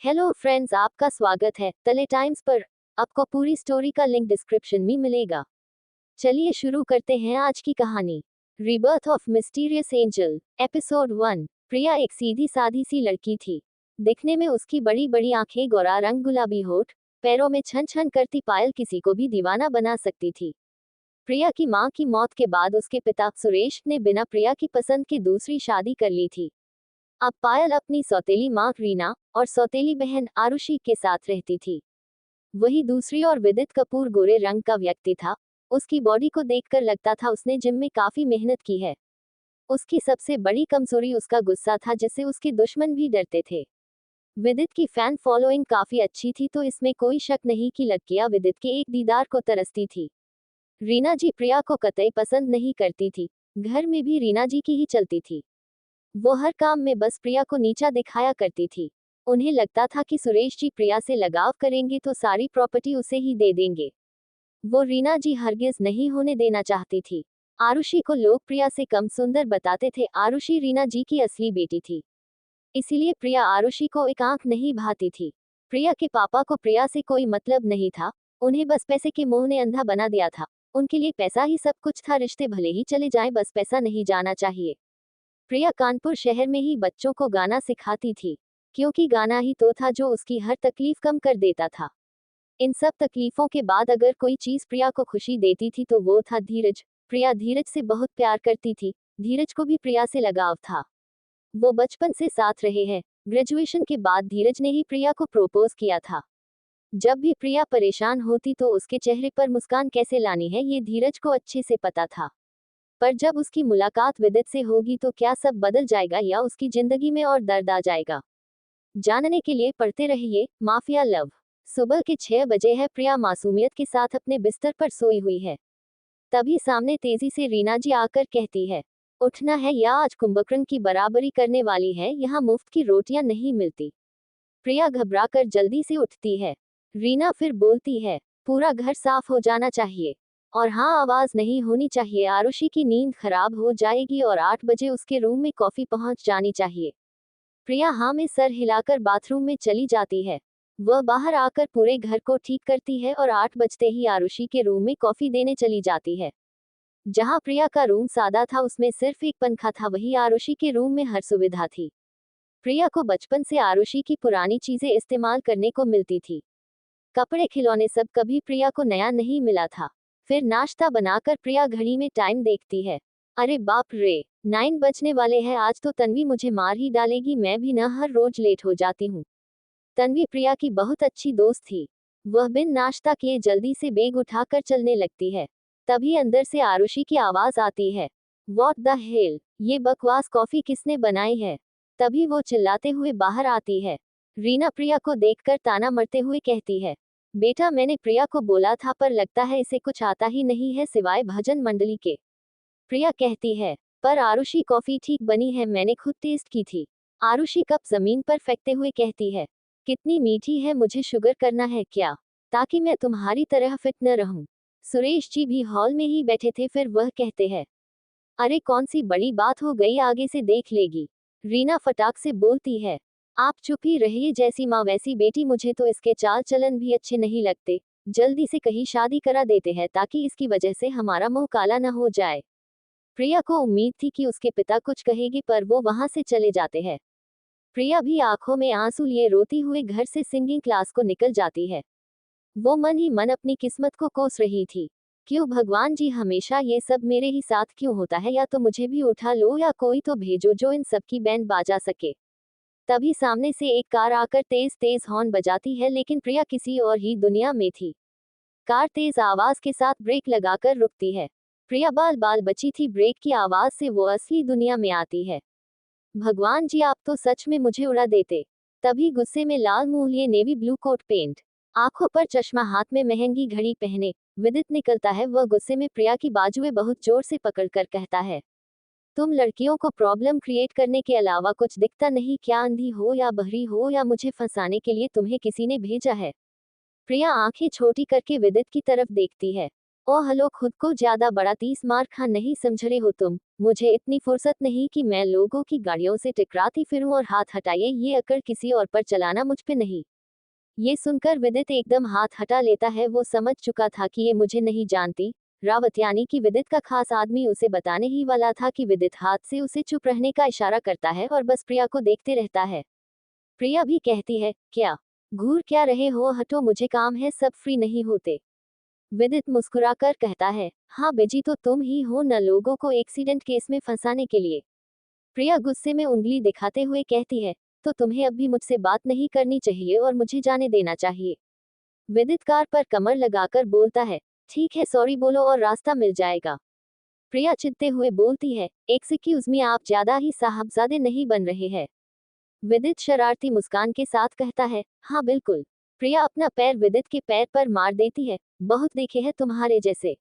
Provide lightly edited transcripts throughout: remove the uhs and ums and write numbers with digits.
Hello friends, आपका स्वागत है तले टाइम्स पर। आपको पूरी स्टोरी का लिंक डिस्क्रिप्शन में मिलेगा। चलिए शुरू करते हैं आज की कहानी। Rebirth of mysterious angel, episode 1। प्रिया एक सीधी सादी सी लड़की थी। दिखने में उसकी बड़ी बड़ी आंखें, गोरा रंग, गुलाबी होठ, पैरों में छन छन करती पायल किसी को भी दीवाना बना सकती थी। प्रिया की मां की मौत के बाद उसके पिता सुरेश ने बिना प्रिया की पसंद के दूसरी शादी कर ली थी। अब पायल अपनी सौतेली मां रीना और सौतेली बहन आरुषि के साथ रहती थी। वही दूसरी ओर विदित कपूर गोरे रंग का व्यक्ति था। उसकी बॉडी को देखकर लगता था उसने जिम में काफी मेहनत की है। उसकी सबसे बड़ी कमजोरी उसका गुस्सा था, जिससे उसके दुश्मन भी डरते थे। विदित की फैन फॉलोइंग काफी अच्छी थी, तो इसमें कोई शक नहीं कि लड़कियां विदित के एक दीदार को तरसती थी। रीना जी प्रिया को कतई पसंद नहीं करती थी। घर में भी रीना जी की ही चलती थी। वो हर काम में बस प्रिया को नीचा दिखाया करती थी। उन्हें लगता था कि सुरेश जी प्रिया से लगाव करेंगे तो सारी प्रॉपर्टी उसे ही दे देंगे। वो रीना जी हरगिज नहीं होने देना चाहती थी। आरुषि को लोग प्रिया से कम सुंदर बताते थे। आरुषि रीना जी की असली बेटी थी, इसीलिए प्रिया आरुषि को एक आंख नहीं भाती थी। प्रिया के पापा को प्रिया से कोई मतलब नहीं था। उन्हें बस पैसे के मोह ने अंधा बना दिया था। उनके लिए पैसा ही सब कुछ था। रिश्ते भले ही चले जाएं, बस पैसा नहीं जाना चाहिए। प्रिया कानपुर शहर में ही बच्चों को गाना सिखाती थी, क्योंकि गाना ही तो था जो उसकी हर तकलीफ कम कर देता था। इन सब तकलीफों के बाद अगर कोई चीज प्रिया को खुशी देती थी तो वो था धीरज। प्रिया धीरज से बहुत प्यार करती थी। धीरज को भी प्रिया से लगाव था। वो बचपन से साथ रहे हैं। ग्रेजुएशन के बाद धीरज ने ही प्रिया को प्रपोज किया था। जब भी प्रिया परेशान होती तो उसके चेहरे पर मुस्कान कैसे लानी है, ये धीरज को अच्छे से पता था। पर जब उसकी मुलाकात विदित से होगी तो क्या सब बदल जाएगा या उसकी जिंदगी में और दर्द आ जाएगा? जानने के लिए पढ़ते रहिए माफिया लव। सुबह के 6 बजे है। प्रिया मासूमियत के साथ अपने बिस्तर पर सोई हुई है। तभी सामने तेजी से रीना जी आकर कहती है, उठना है या आज कुंभकर्ण की बराबरी करने वाली है, यहाँ मुफ्त की रोटियां नहीं मिलती। प्रिया घबराकर जल्दी से उठती है। रीना फिर बोलती है, पूरा घर साफ हो जाना चाहिए। और हाँ, आवाज नहीं होनी चाहिए। आरुषि की नींद खराब हो जाएगी और 8 बजे उसके रूम में कॉफी पहुंच जानी चाहिए। प्रिया हाँ में सर हिलाकर बाथरूम में चली जाती है। वह बाहर आकर पूरे घर को ठीक करती है और 8 बजते ही आरुषि के रूम में कॉफी देने चली जाती है। जहाँ प्रिया का रूम सादा था, उसमें सिर्फ एक पंखा था, वही आरुषि के रूम में हर सुविधा थी। प्रिया को बचपन से आरुषि की पुरानी चीजें इस्तेमाल करने को मिलती थी। कपड़े, खिलौने, सब कभी प्रिया को नया नहीं मिला था। फिर नाश्ता बनाकर प्रिया घड़ी में टाइम देखती है। अरे बाप रे, 9 बजने वाले हैं। आज तो तन्वी मुझे मार ही डालेगी। मैं भी न हर रोज लेट हो जाती हूँ। तन्वी प्रिया की बहुत अच्छी दोस्त थी। वह बिन नाश्ता किए जल्दी से बैग उठाकर चलने लगती है। तभी अंदर से आरुषि की आवाज आती है, व्हाट द हेल, ये बकवास कॉफी किसने बनाई है? तभी वो चिल्लाते हुए बाहर आती है। रीना प्रिया को देखकर ताना मरते हुए कहती है, बेटा मैंने प्रिया को बोला था, पर लगता है इसे कुछ आता ही नहीं है सिवाय भजन मंडली के। प्रिया कहती है, पर आरुषि कॉफी ठीक बनी है, मैंने खुद टेस्ट की थी। आरुषि कप जमीन पर फेंकते हुए कहती है, कितनी मीठी है, मुझे शुगर करना है क्या, ताकि मैं तुम्हारी तरह फिट न रहूं। सुरेश जी भी हॉल में ही बैठे थे। फिर वह कहते हैं, अरे कौन सी बड़ी बात हो गई, आगे से देख लेगी। रीना फटाक से बोलती है, आप चुप ही रहिए, जैसी माँ वैसी बेटी। मुझे तो इसके चाल चलन भी अच्छे नहीं लगते। जल्दी से कहीं शादी करा देते हैं ताकि इसकी वजह से हमारा मुंह काला न हो जाए। प्रिया को उम्मीद थी कि उसके पिता कुछ कहेगी, पर वो वहां से चले जाते हैं। प्रिया भी आंखों में आंसू लिए रोती हुए घर से सिंगिंग क्लास को निकल जाती है। वो मन ही मन अपनी किस्मत को कोस रही थी। क्यों भगवान जी, हमेशा ये सब मेरे ही साथ क्यों होता है? या तो मुझे भी उठा लो या कोई तो भेजो जो इन सब की बैंड बाजा सके। तभी सामने से एक कार आकर तेज तेज हॉर्न बजाती है, लेकिन प्रिया किसी और ही दुनिया में थी। कार तेज आवाज के साथ ब्रेक लगाकर रुकती है। प्रिया बाल बाल बची थी। ब्रेक की आवाज से वो असली दुनिया में आती है। भगवान जी, आप तो सच में मुझे उड़ा देते। तभी गुस्से में लाल मुंह लिए, नेवी ब्लू कोट पेंट, आंखों पर चश्मा, हाथ में महंगी घड़ी पहने विदित निकलता है। वह गुस्से में प्रिया की बाजुएं बहुत जोर से पकड़कर कहता है, तुम लड़कियों को प्रॉब्लम क्रिएट करने के अलावा कुछ दिखता नहीं क्या? अंधी हो या बहरी हो, या मुझे फंसाने के लिए तुम्हें किसी ने भेजा है? प्रिया आंखें छोटी करके विदित की तरफ देखती है। ओ हलो, खुद को ज्यादा बड़ा 30 मार खा नहीं समझ रहे हो तुम? मुझे इतनी फुर्सत नहीं कि मैं लोगों की गाड़ियों से टकराती फिरूं और हाथ हटाइए, ये अकड़ किसी और पर चलाना मुझ पे नहीं। ये सुनकर विदित एकदम हाथ हटा लेता है। वो समझ चुका था कि ये मुझे नहीं जानती। रावत यानी कि विदित का खास आदमी उसे बताने ही वाला था कि विदित हाथ से उसे चुप रहने का इशारा करता है और बस प्रिया को देखते रहता है। प्रिया भी कहती है, क्या घूर क्या रहे हो, हटो, मुझे काम है, सब फ्री नहीं होते। विदित मुस्कुराकर कहता है, हाँ बेजी, तो तुम ही हो न लोगों को एक्सीडेंट केस में फंसाने के लिए। प्रिया गुस्से में उंगली दिखाते हुए कहती है, तो तुम्हें अब भी मुझसे बात नहीं करनी चाहिए और मुझे जाने देना चाहिए। विदित कार पर कमर लगाकर बोलता है, ठीक है, सॉरी बोलो और रास्ता मिल जाएगा। प्रिया चिढ़ते हुए बोलती है, एक्सक्यूज मी, आप ज्यादा ही साहबजादे नहीं बन रहे हैं? विदित शरारती मुस्कान के साथ कहता है, हाँ बिल्कुल। प्रिया अपना पैर विदित के पैर पर मार देती है, बहुत देखे हैं तुम्हारे जैसे।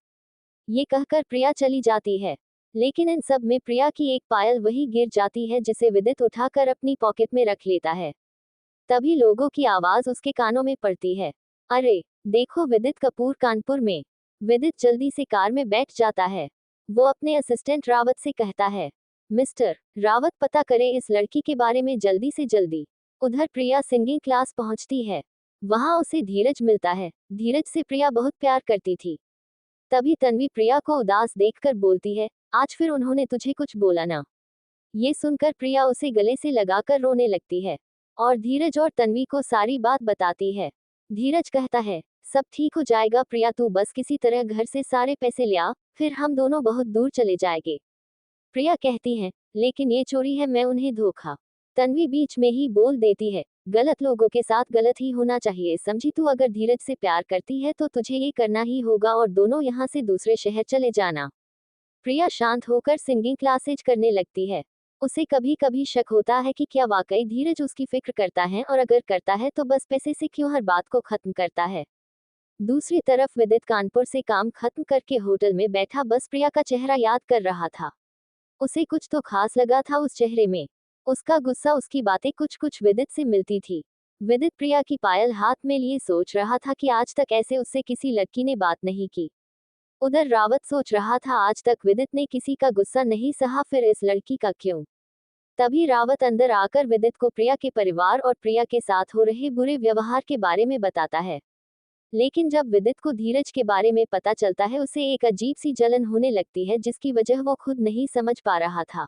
ये कहकर प्रिया चली जाती है। लेकिन इन सब में प्रिया की एक पायल वही गिर जाती है जिसे विदित उठाकर अपनी पॉकेट में रख लेता है। तभी लोगों की आवाज उसके कानों में पड़ती है, अरे देखो विदित कपूर कानपुर में। विदित जल्दी से कार में बैठ जाता है। वो अपने असिस्टेंट रावत से कहता है, मिस्टर रावत, पता करें इस लड़की के बारे में जल्दी से जल्दी। उधर प्रिया सिंगिंग क्लास पहुंचती है। वहां उसे धीरज मिलता है। धीरज से प्रिया बहुत प्यार करती थी। तभी तन्वी प्रिया को उदास देखकर बोलती है, आज फिर उन्होंने तुझे कुछ बोला ना? ये सुनकर प्रिया उसे गले से लगाकर रोने लगती है और धीरज और तन्वी को सारी बात बताती है। धीरज कहता है, सब ठीक हो जाएगा प्रिया, तू बस किसी तरह घर से सारे पैसे ले आ, फिर हम दोनों बहुत दूर चले जाएंगे। प्रिया कहती है, लेकिन ये चोरी है, मैं उन्हें धोखा। तन्वी बीच में ही बोल देती है, गलत लोगों के साथ गलत ही होना चाहिए, समझी? तू अगर धीरज से प्यार करती है तो तुझे ये करना ही होगा और दोनों यहाँ से दूसरे शहर चले जाना। प्रिया शांत होकर सिंगिंग क्लासेज करने लगती है। उसे कभी कभी शक होता है कि क्या वाकई धीरज उसकी फिक्र करता है, और अगर करता है तो बस पैसे से क्यों हर बात को खत्म करता है। दूसरी तरफ विदित कानपुर से काम खत्म करके होटल में बैठा बस प्रिया का चेहरा याद कर रहा था। उसे कुछ तो खास लगा था उस चेहरे में। उसका गुस्सा, उसकी बातें कुछ कुछ विदित से मिलती थी। विदित प्रिया की पायल हाथ में लिए सोच रहा था कि आज तक ऐसे उससे किसी लड़की ने बात नहीं की। उधर रावत सोच रहा था, आज तक विदित ने किसी का गुस्सा नहीं सहा, फिर इस लड़की का क्यों? तभी रावत अंदर आकर विदित को प्रिया के परिवार और प्रिया के साथ हो रहे बुरे व्यवहार के बारे में बताता है। लेकिन जब विदित को धीरज के बारे में पता चलता है, उसे एक अजीब सी जलन होने लगती है जिसकी वजह वो खुद नहीं समझ पा रहा था।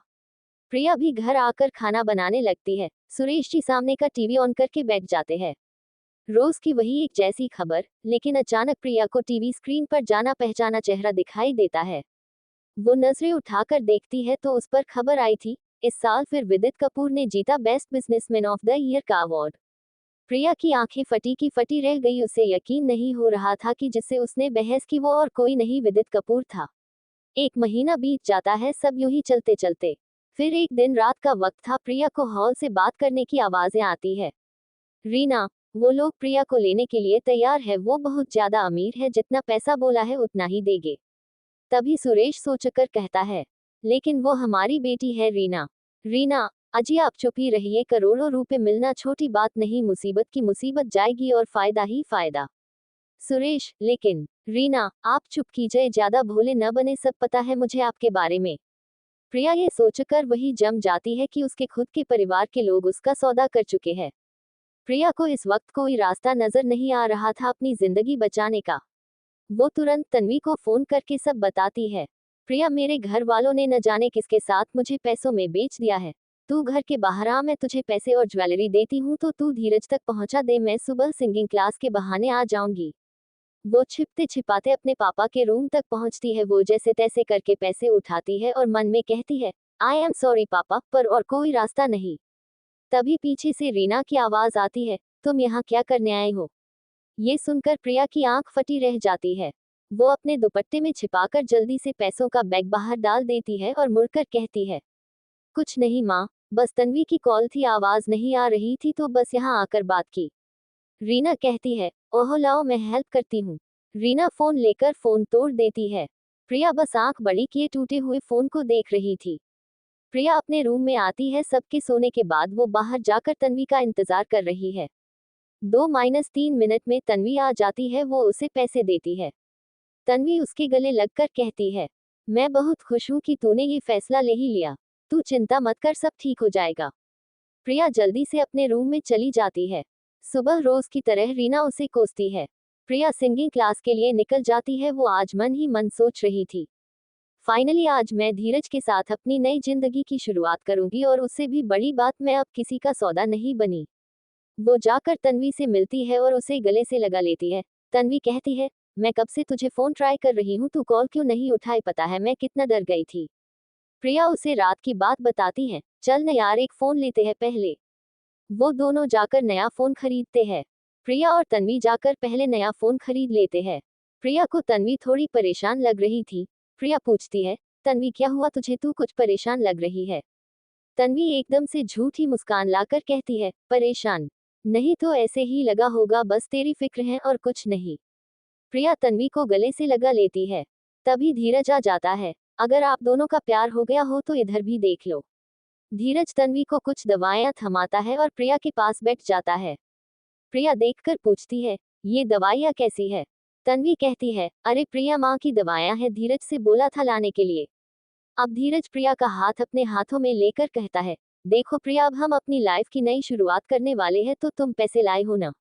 प्रिया भी घर आकर खाना बनाने लगती है। सुरेश जी सामने का टीवी ऑन करके बैठ जाते हैं। रोज की वही एक जैसी खबर, लेकिन अचानक प्रिया को टीवी स्क्रीन पर जाना पहचाना चेहरा दिखाई देता है। वो नजरें उठाकर देखती है तो उस पर खबर आई थी, इस साल फिर विदित कपूर ने जीता best businessman of the year का अवार्ड। प्रिया की आंखें फटी की फटी रह गई। उसे यकीन नहीं हो रहा था कि जिससे उसने बहस की वो और कोई नहीं, विदित कपूर था। एक महीना बीत जाता है, सब यूं ही चलते चलते। फिर एक दिन रात का वक्त था। प्रिया को हॉल से बात करने की आवाजें आती है। रीना, वो लोग प्रिया को लेने के लिए तैयार है, वो बहुत ज्यादा अमीर है, जितना पैसा बोला है उतना ही देंगे। तभी सुरेश सोचकर कहता है, लेकिन वो हमारी बेटी है रीना। रीना, अजी आप चुप ही रहिए, करोड़ों रुपए मिलना छोटी बात नहीं, मुसीबत की मुसीबत जाएगी और फायदा ही फायदा। सुरेश, लेकिन रीना आप चुप कीजिए, ज्यादा भोले न बने, सब पता है मुझे आपके बारे में। प्रिया ये सोचकर वही जम जाती है कि उसके खुद के परिवार के लोग उसका सौदा कर चुके हैं। प्रिया को इस वक्त कोई रास्ता नजर नहीं आ रहा था अपनी जिंदगी बचाने का। वो तुरंत तन्वी को फोन करके सब बताती है। प्रिया, मेरे घर वालों ने न जाने किसके साथ मुझे पैसों में बेच दिया है। तू घर के बाहर आ, मैं तुझे पैसे और ज्वेलरी देती हूँ तो तू धीरज तक पहुंचा दे, मैं सुबह सिंगिंग क्लास के बहाने आ जाऊंगी। वो छिपते छिपाते अपने पापा के रूम तक पहुंचती है। वो जैसे तैसे करके पैसे उठाती है और मन में कहती है, आई एम सॉरी पापा, पर और कोई रास्ता नहीं। तभी पीछे से रीना की आवाज आती है, तुम यहाँ क्या करने आए हो? ये सुनकर प्रिया की आंख फटी रह जाती है। वो अपने दुपट्टे में छिपाकर जल्दी से पैसों का बैग बाहर डाल देती है और मुड़कर कहती है, कुछ नहीं माँ, बस तन्वी की कॉल थी, आवाज नहीं आ रही थी तो बस यहाँ आकर बात की। रीना कहती है, ओह लाओ मैं हेल्प करती हूँ। रीना फोन लेकर फोन तोड़ देती है। प्रिया बस आंख बड़ी किए टूटे हुए फोन को देख रही थी। प्रिया अपने रूम में आती है। सबके सोने के बाद वो बाहर जाकर तन्वी का इंतजार कर रही है। 2-3 मिनट में तन्वी आ जाती है। वो उसे पैसे देती है। तन्वी उसके गले लगकर कहती है, मैं बहुत खुश हूँ कि तूने ये फैसला ले ही लिया। तू चिंता मत कर, सब ठीक हो जाएगा। प्रिया जल्दी से अपने रूम में चली जाती है। सुबह रोज की तरह रीना उसे कोसती है। प्रिया सिंगिंग क्लास के लिए निकल जाती है। वो आज मन ही मन सोच रही थी, फाइनली आज मैं धीरज के साथ अपनी नई जिंदगी की शुरुआत करूंगी, और उससे भी बड़ी बात, मैं अब किसी का सौदा नहीं बनी। वो जाकर तन्वी से मिलती है और उसे गले से लगा लेती है। तन्वी कहती है, मैं कब से तुझे फोन ट्राई कर रही हूँ, तू कॉल क्यों नहीं उठाए, पता है मैं कितना डर गई थी। प्रिया उसे रात की बात बताती है। चल न यार, एक फोन लेते हैं पहले। वो दोनों जाकर नया फोन खरीदते हैं। प्रिया और तन्वी जाकर पहले नया फोन खरीद लेते हैं। प्रिया को तन्वी थोड़ी परेशान लग रही थी। प्रिया पूछती है, तन्वी क्या हुआ तुझे, तू कुछ परेशान लग रही है। तन्वी एकदम से झूठी मुस्कान लाकर कहती है, परेशान नहीं तो ऐसे ही लगा होगा, बस तेरी फिक्र है और कुछ नहीं। प्रिया तन्वी को गले से लगा लेती है। तभी धीरज आ जाता है। अगर आप दोनों का प्यार हो गया हो तो इधर भी देख लो। धीरज तन्वी को कुछ दवाइयां थमाता है और प्रिया के पास बैठ जाता है। प्रिया देखकर पूछती है, ये दवाइयां कैसी है। तन्वी कहती है, अरे प्रिया, माँ की दवाइयां है, धीरज से बोला था लाने के लिए। अब धीरज प्रिया का हाथ अपने हाथों में लेकर कहता है, देखो प्रिया, अब हम अपनी लाइफ की नई शुरुआत करने वाले हैं, तो तुम पैसे लाए हो ना।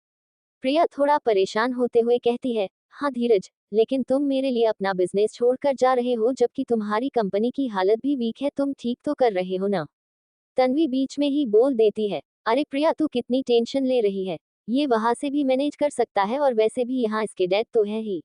प्रिया थोड़ा परेशान होते हुए कहती है, हाँ धीरज, लेकिन तुम मेरे लिए अपना बिजनेस छोड़कर जा रहे हो, जबकि तुम्हारी कंपनी की हालत भी वीक है, तुम ठीक तो कर रहे हो ना। तन्वी बीच में ही बोल देती है, अरे प्रिया, तू कितनी टेंशन ले रही है, ये वहां से भी मैनेज कर सकता है, और वैसे भी यहाँ इसके डैड तो है ही।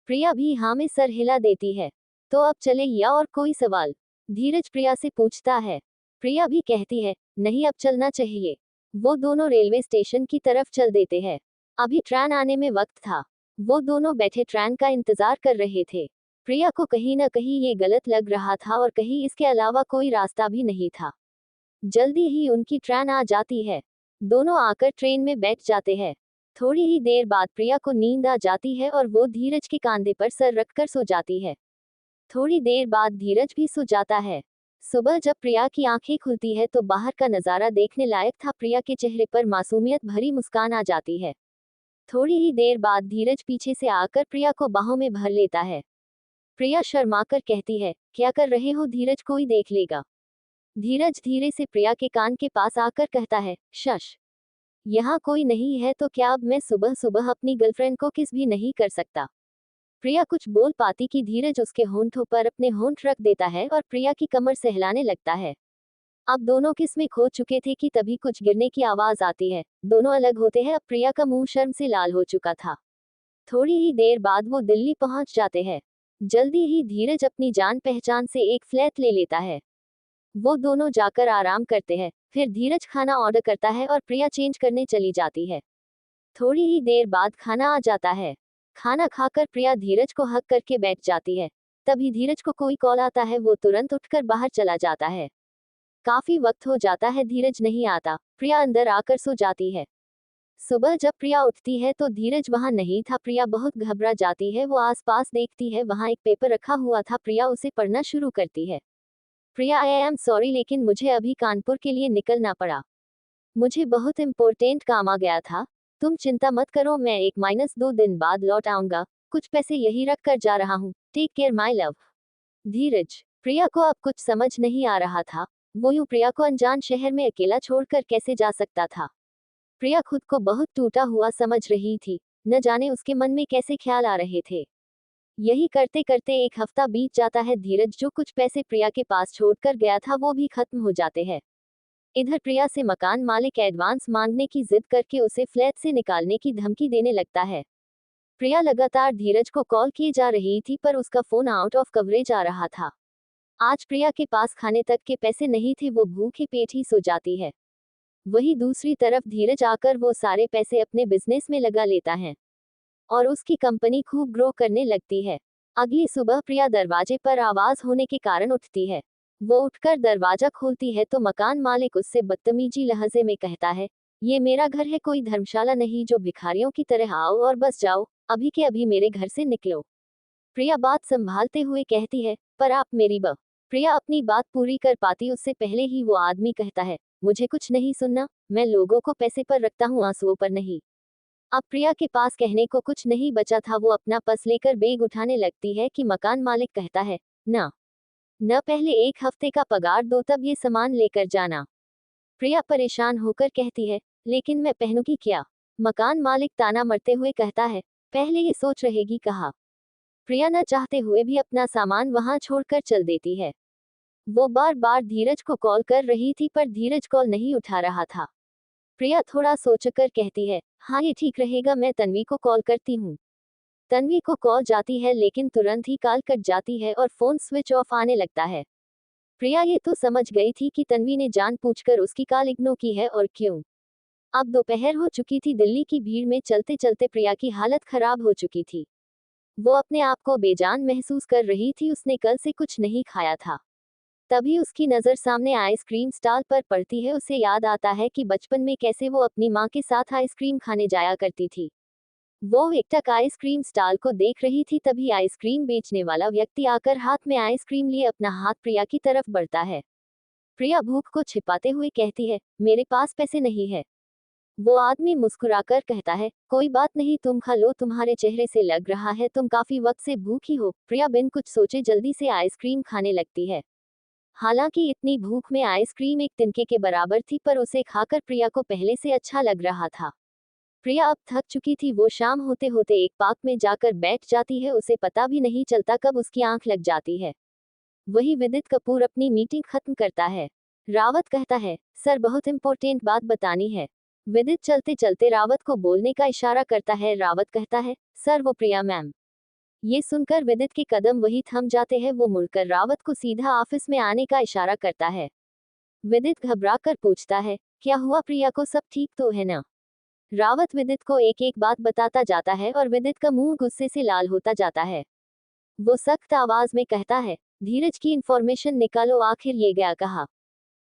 प्रिया भी हाँ में सर हिला देती है। तो अब चले या और कोई सवाल, धीरज प्रिया से पूछता है। प्रिया भी कहती है, नहीं अब चलना चाहिए। वो दोनों रेलवे स्टेशन की तरफ चल देते हैं। अभी ट्रेन आने में वक्त था। वो दोनों बैठे ट्रेन का इंतजार कर रहे थे। प्रिया को कहीं न कहीं ये गलत लग रहा था, और कहीं इसके अलावा कोई रास्ता भी नहीं था। जल्दी ही उनकी ट्रेन आ जाती है। दोनों आकर ट्रेन में बैठ जाते हैं। थोड़ी ही देर बाद प्रिया को नींद आ जाती है और वो धीरज के कंधे पर सर रखकर सो जाती है। थोड़ी देर बाद धीरज भी सो जाता है। सुबह जब प्रिया की आंखें खुलती है तो बाहर का नजारा देखने लायक था। प्रिया के चेहरे पर मासूमियत भरी मुस्कान आ जाती है। थोड़ी ही देर बाद धीरज पीछे से आकर प्रिया को बाहों में भर लेता है। प्रिया शर्माकर कहती है, क्या कर रहे हो धीरज, कोई देख लेगा। धीरज धीरे से प्रिया के कान के पास आकर कहता है, शश, यहाँ कोई नहीं है तो क्या अब मैं सुबह सुबह अपनी गर्लफ्रेंड को किस भी नहीं कर सकता। प्रिया कुछ बोल पाती कि धीरज उसके होंठों पर अपने होंठ रख देता है और प्रिया की कमर सहलाने लगता है। अब दोनों किस में खो चुके थे कि तभी कुछ गिरने की आवाज आती है। दोनों अलग होते हैं। अब प्रिया का मुंह शर्म से लाल हो चुका था। थोड़ी ही देर बाद वो दिल्ली पहुंच जाते हैं। जल्दी ही धीरज अपनी जान पहचान से एक फ्लैट ले लेता है। वो दोनों जाकर आराम करते हैं। फिर धीरज खाना ऑर्डर करता है और प्रिया चेंज करने चली जाती है। थोड़ी ही देर बाद खाना आ जाता है। खाना खाकर प्रिया धीरज को हक करके बैठ जाती है। तभी धीरज को कोई कॉल आता है। वो तुरंत उठकर बाहर चला जाता है। काफी वक्त हो जाता है, धीरज नहीं आता। प्रिया अंदर आकर सो जाती है। सुबह जब प्रिया उठती है तो धीरज वहां नहीं था। प्रिया बहुत घबरा जाती है। वो आसपास देखती है, वहां एक पेपर रखा हुआ था। प्रिया उसे पढ़ना शुरू करती है। प्रिया, आई एम सॉरी, लेकिन मुझे अभी कानपुर के लिए निकलना पड़ा। मुझे बहुत इम्पोर्टेंट काम आ गया था। तुम चिंता मत करो, मैं 1-2 दिन बाद लौट आऊंगा। कुछ पैसे यही रख कर जा रहा हूँ। Take care my love. Dheeraj. Priya को अब कुछ समझ नहीं आ रहा था। वो यूं प्रिया को अनजान शहर में अकेला छोड़कर कैसे जा सकता था। प्रिया खुद को बहुत टूटा हुआ समझ रही थी। न जाने उसके मन में कैसे ख्याल आ रहे थे। यही करते करते एक हफ्ता बीत जाता है। धीरज जो कुछ पैसे प्रिया के पास छोड़कर गया था वो भी खत्म हो जाते हैं। इधर प्रिया से मकान मालिक एडवांस मांगने की जिद करके उसे फ्लैट से निकालने की धमकी देने लगता है। प्रिया लगातार धीरज को कॉल किए जा रही थी, पर उसका फोन आउट ऑफ कवरेज आ रहा था। आज प्रिया के पास खाने तक के पैसे नहीं थे। वो भूखे पेट ही सो जाती है। वही दूसरी तरफ धीरज आकर वो सारे पैसे अपने बिजनेस में लगा लेता है और उसकी कंपनी खूब ग्रो करने लगती है। अगली सुबह प्रिया दरवाजे पर आवाज होने के कारण उठती है। वो उठकर दरवाजा खोलती है तो मकान मालिक उससे बदतमीजी लहजे में कहता है, ये मेरा घर है, कोई धर्मशाला नहीं जो भिखारियों की तरह आओ और बस जाओ। अभी के अभी मेरे घर से निकलो। प्रिया बात संभालते हुए कहती है, पर आप मेरी प्रिया अपनी बात पूरी कर पाती उससे पहले ही वो आदमी कहता है, मुझे कुछ नहीं सुनना। मैं लोगों को पैसे पर रखता हूँ, आंसुओं पर नहीं। अब प्रिया के पास कहने को कुछ नहीं बचा था। वो अपना पर्स लेकर बैग उठाने लगती है कि मकान मालिक कहता है, ना न पहले 1 हफ्ते का पगार दो तब ये सामान लेकर जाना। प्रिया परेशान होकर कहती है, लेकिन मैं पहनूंगी क्या? मकान मालिक ताना मरते हुए कहता है, पहले ये सोच रहेगी कहा। प्रिया न चाहते हुए भी अपना सामान वहां छोड़कर चल देती है। वो बार बार धीरज को कॉल कर रही थी पर धीरज कॉल नहीं उठा रहा था। प्रिया थोड़ा सोचकर कहती है, हाँ ये ठीक रहेगा, मैं तन्वी को कॉल करती हूँ। तन्वी को कॉल जाती है लेकिन तुरंत ही कॉल कट जाती है और फोन स्विच ऑफ आने लगता है। प्रिया ये तो समझ गई थी कि तन्वी ने जानबूझकर उसकी कॉल इग्नोर की है और क्यों। अब दोपहर हो चुकी थी। दिल्ली की भीड़ में चलते चलते प्रिया की हालत खराब हो चुकी थी। वो अपने आप को बेजान महसूस कर रही थी। उसने कल से कुछ नहीं खाया था। तभी उसकी नज़र सामने आइसक्रीम स्टॉल पर पड़ती है। उसे याद आता है कि बचपन में कैसे वो अपनी माँ के साथ आइसक्रीम खाने जाया करती थी। वो एकटक आइसक्रीम स्टॉल को देख रही थी। तभी आइसक्रीम बेचने वाला व्यक्ति आकर हाथ में आइसक्रीम लिए अपना हाथ प्रिया की तरफ बढ़ता है। प्रिया भूख को छिपाते हुए कहती है, मेरे पास पैसे नहीं है। वो आदमी मुस्कुराकर कहता है, कोई बात नहीं, तुम खा लो, तुम्हारे चेहरे से लग रहा है तुम काफी वक्त से भूखी हो। प्रिया बिन कुछ सोचे जल्दी से आइसक्रीम खाने लगती है। हालांकि इतनी भूख में आइसक्रीम एक तिनके के बराबर थी पर उसे खाकर प्रिया को पहले से अच्छा लग रहा था। प्रिया अब थक चुकी थी। वो शाम होते होते एक पार्क में जाकर बैठ जाती है। उसे पता भी नहीं चलता कब उसकी आंख लग जाती है। वही विदित कपूर अपनी मीटिंग खत्म करता है। रावत कहता है, सर बहुत इंपॉर्टेंट बात बतानी है। विदित चलते चलते रावत को बोलने का इशारा करता है। रावत कहता है, सर वो प्रिया मैम। ये सुनकर विदित के कदम वही थम जाते हैं। वो मुड़कर रावत को सीधा ऑफिस में आने का इशारा करता है। विदित घबरा कर पूछता है, क्या हुआ, प्रिया को सब ठीक तो है ना? रावत विदित को एक एक बात बताता जाता है और विदित का मुंह गुस्से से लाल होता जाता है। वो सख्त आवाज में कहता है, धीरज की इंफॉर्मेशन निकालो, आखिर ये गया कहा?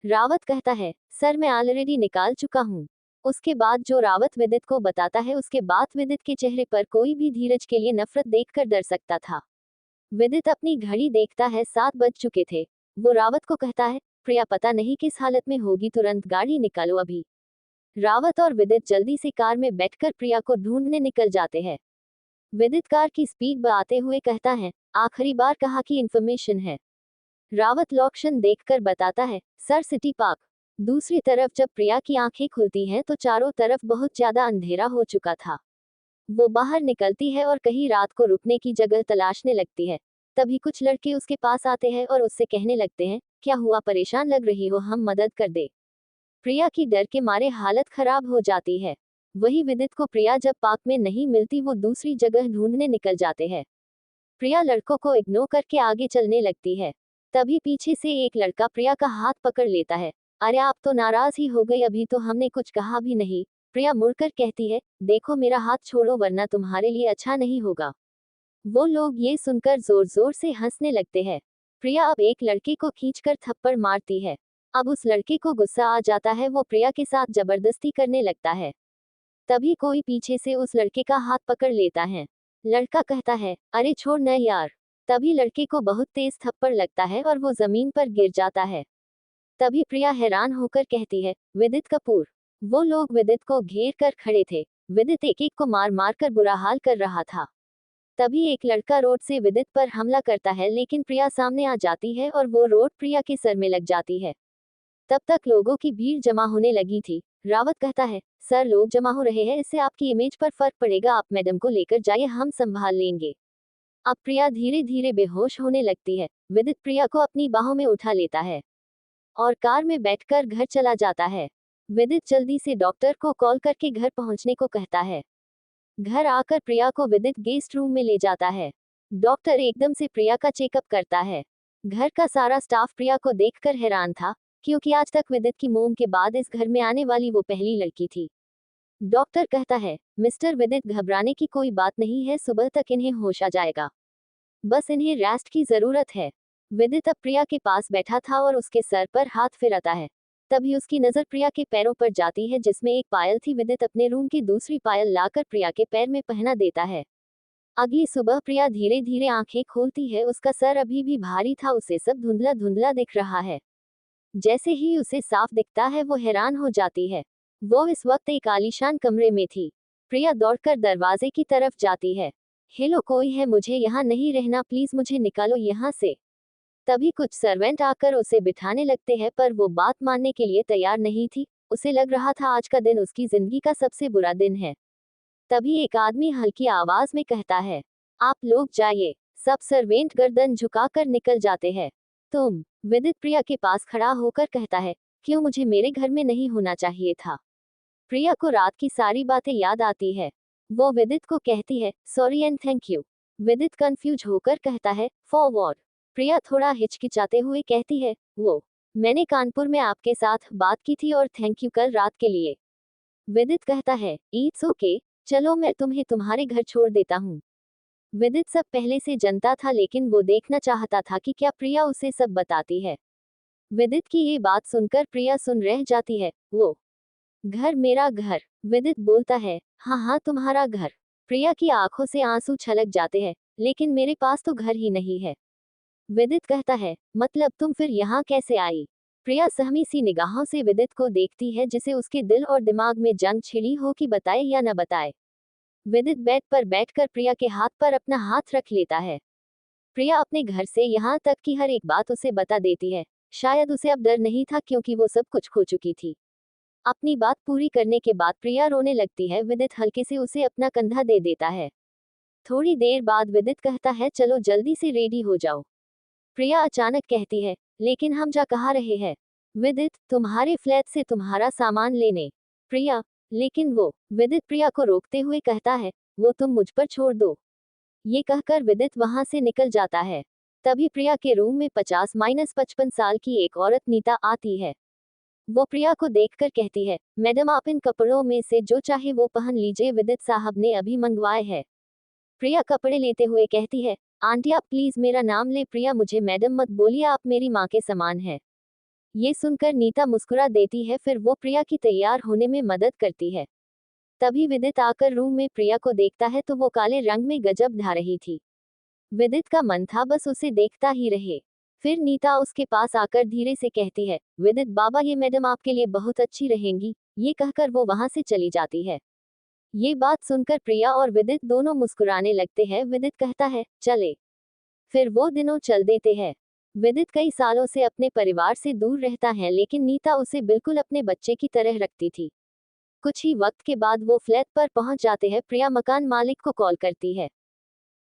रावत कहता है, सर मैं ऑलरेडी निकाल चुका हूँ। उसके बाद जो रावत विदित को बताता है उसके बाद विदित के चेहरे पर कोई भी धीरज के लिए नफरत देखकर डर सकता था। विदित अपनी घड़ी देखता है, 7 बज चुके थे। वो रावत को कहता है, प्रिया पता नहीं किस हालत में होगी, तुरंत गाड़ी निकालो अभी। रावत और विदित जल्दी से कार में बैठकर प्रिया को ढूंढने निकल जाते हैं। विदित कार की स्पीड बढ़ाते हुए कहता है, आखिरी बार कहा कि इंफॉर्मेशन है। रावत लोकेशन देखकर बताता है, सर सिटी पार्क। दूसरी तरफ जब प्रिया की आंखें खुलती हैं तो चारों तरफ बहुत ज्यादा अंधेरा हो चुका था। वो बाहर निकलती है और कहीं रात को रुकने की जगह तलाशने लगती है। तभी कुछ लड़के उसके पास आते हैं और उससे कहने लगते हैं, क्या हुआ, परेशान लग रही हो, हम मदद कर दे। प्रिया की डर के मारे हालत खराब हो जाती है। वही विदित को प्रिया जब पार्क में नहीं मिलती वो दूसरी जगह ढूंढने निकल जाते हैं। प्रिया लड़कों को इग्नोर करके आगे चलने लगती है। तभी पीछे से एक लड़का प्रिया का हाथ पकड़ लेता है। अरे आप तो नाराज ही हो गई, अभी तो हमने कुछ कहा भी नहीं। प्रिया मुड़कर कहती है, देखो मेरा हाथ छोड़ो वरना तुम्हारे लिए अच्छा नहीं होगा। वो लोग ये सुनकर जोर जोर से हंसने लगते हैं। प्रिया अब एक लड़के को खींचकर थप्पड़ मारती है। अब उस लड़के को गुस्सा आ जाता है। वो प्रिया के साथ जबरदस्ती करने लगता है। तभी कोई पीछे से उस लड़के का हाथ पकड़ लेता है। लड़का कहता है, अरे छोड़ न यार। तभी लड़के को बहुत तेज थप्पड़ लगता है और वो जमीन पर गिर जाता है। तभी प्रिया हैरान होकर कहती है, विदित कपूर। वो लोग विदित को घेर कर खड़े थे। विदित एक एक को मार मार कर बुरा हाल कर रहा था। तभी एक लड़का रोड से विदित पर हमला करता है लेकिन प्रिया सामने आ जाती है और वो रोड प्रिया के सर में लग जाती है। तब तक लोगों की भीड़ जमा होने लगी थी। रावत कहता है, सर लोग जमा हो रहे हैं, इससे आपकी इमेज पर फर्क पड़ेगा, आप मैडम को लेकर जाइए, हम संभाल लेंगे। अब प्रिया धीरे धीरे बेहोश होने लगती है। विदित प्रिया को अपनी बाहों में उठा लेता है और कार में बैठकर घर चला जाता है। विदित जल्दी से डॉक्टर को कॉल करके घर पहुंचने को कहता है। घर आकर प्रिया को विदित गेस्ट रूम में ले जाता है। डॉक्टर एकदम से प्रिया का चेकअप करता है। घर का सारा स्टाफ प्रिया को देखकर हैरान था, क्योंकि आज तक विदित की मोम के बाद इस घर में आने वाली वो पहली लड़की थी। डॉक्टर कहता है, मिस्टर विदित घबराने की कोई बात नहीं है, सुबह तक इन्हें होश आ जाएगा, बस इन्हें रेस्ट की जरूरत है। विदित अब प्रिया के पास बैठा था और उसके सर पर हाथ फिराता है। तभी उसकी नजर प्रिया के पैरों पर जाती है जिसमें एक पायल थी। विदित अपने रूम की दूसरी पायल लाकर प्रिया के पैर में पहना देता है। अगली सुबह प्रिया धीरे धीरे आंखें खोलती है। उसका सर अभी भी भारी था, उसे सब धुंधला धुंधला दिख रहा है। जैसे ही उसे साफ दिखता है वो हैरान हो जाती है। वो इस वक्त एक आलीशान कमरे में थी। प्रिया दौड़कर दरवाजे की तरफ जाती है। हेलो, कोई है? मुझे यहाँ नहीं रहना, प्लीज मुझे निकालो यहाँ से। तभी कुछ सर्वेंट आकर उसे बिठाने लगते हैं, पर वो बात मानने के लिए तैयार नहीं थी। उसे लग रहा था आज का दिन उसकी जिंदगी का सबसे बुरा दिन है। तभी एक आदमी हल्की आवाज में कहता है, आप लोग जाइए। सब सर्वेंट गर्दन झुकाकर निकल जाते हैं। तुम? विदित प्रिया के पास खड़ा होकर कहता है, क्यों? मुझे मेरे घर में नहीं होना चाहिए था। प्रिया को रात की सारी बातें याद आती है। वो विदित को कहती है, सॉरी एंड थैंक यू। विदित कंफ्यूज होकर कहता है, फॉर व्हाट? प्रिया थोड़ा हिचकिचाते हुए कहती है, वो मैंने कानपुर में आपके साथ बात की थी और थैंक यू कल रात के लिए। विदित कहता है, इट्स ओके, चलो मैं तुम्हें तुम्हारे घर छोड़ देता हूँ। विदित सब पहले से जनता था, लेकिन वो देखना चाहता था कि क्या प्रिया उसे सब बताती है। विदित की ये बात सुनकर प्रिया सुन रह जाती है। वो घर? मेरा घर? विदित बोलता है, हाँ हाँ तुम्हारा घर। प्रिया की आंखों से आंसू छलक जाते हैं, लेकिन मेरे पास तो घर ही नहीं है। विदित कहता है, मतलब तुम फिर यहाँ कैसे आई? प्रिया सहमी सी निगाहों से विदित को देखती है, जिसे उसके दिल और दिमाग में जंग छिड़ी हो कि बताए या न बताए। विदित बेड पर बैठकर प्रिया के हाथ पर अपना हाथ रख लेता है। प्रिया अपने घर से यहाँ तक कि हर एक बात उसे बता देती है। शायद उसे अब डर नहीं था, क्योंकि वो सब कुछ खो चुकी थी। अपनी बात पूरी करने के बाद प्रिया रोने लगती है। विदित हल्के से उसे अपना कंधा दे देता है। थोड़ी देर बाद विदित कहता है, चलो जल्दी से रेडी हो जाओ। प्रिया अचानक कहती है, लेकिन हम जा कहाँ रहे हैं? विदित, तुम्हारे फ्लैट से तुम्हारा सामान लेने। प्रिया, लेकिन वो। विदित प्रिया को रोकते हुए कहता है, वो तुम मुझ पर छोड़ दो। ये कहकर विदित वहां से निकल जाता है। तभी प्रिया के रूम में 50-55 साल की एक औरत नीता आती है। वो प्रिया को देखकर कहती है, मैडम आप इन कपड़ों में से जो चाहे वो पहन लीजिए, विदित साहब ने अभी मंगवाए हैं। प्रिया कपड़े लेते हुए कहती है, आंटी आप प्लीज मेरा नाम ले। प्रिया, मुझे मैडम मत बोलिए, आप मेरी माँ के समान है। ये सुनकर नीता मुस्कुरा देती है, फिर वो प्रिया की तैयार होने में मदद करती है। तभी विदित आकर रूम में प्रिया को देखता है तो वो काले रंग में गजब ढा रही थी। विदित का मन था बस उसे देखता ही रहे। फिर नीता उसके पास आकर धीरे से कहती है, विदित बाबा ये मैडम आपके लिए बहुत अच्छी रहेंगी। ये कहकर वो वहां से चली जाती है। ये बात सुनकर प्रिया और विदित दोनों मुस्कुराने लगते हैं। विदित कहता है, चले। फिर वो दिनों चल देते हैं। विदित कई सालों से अपने परिवार से दूर रहता है, लेकिन नीता उसे बिल्कुल अपने बच्चे की तरह रखती थी। कुछ ही वक्त के बाद वो फ्लैट पर पहुंच जाते हैं। प्रिया मकान मालिक को कॉल करती है,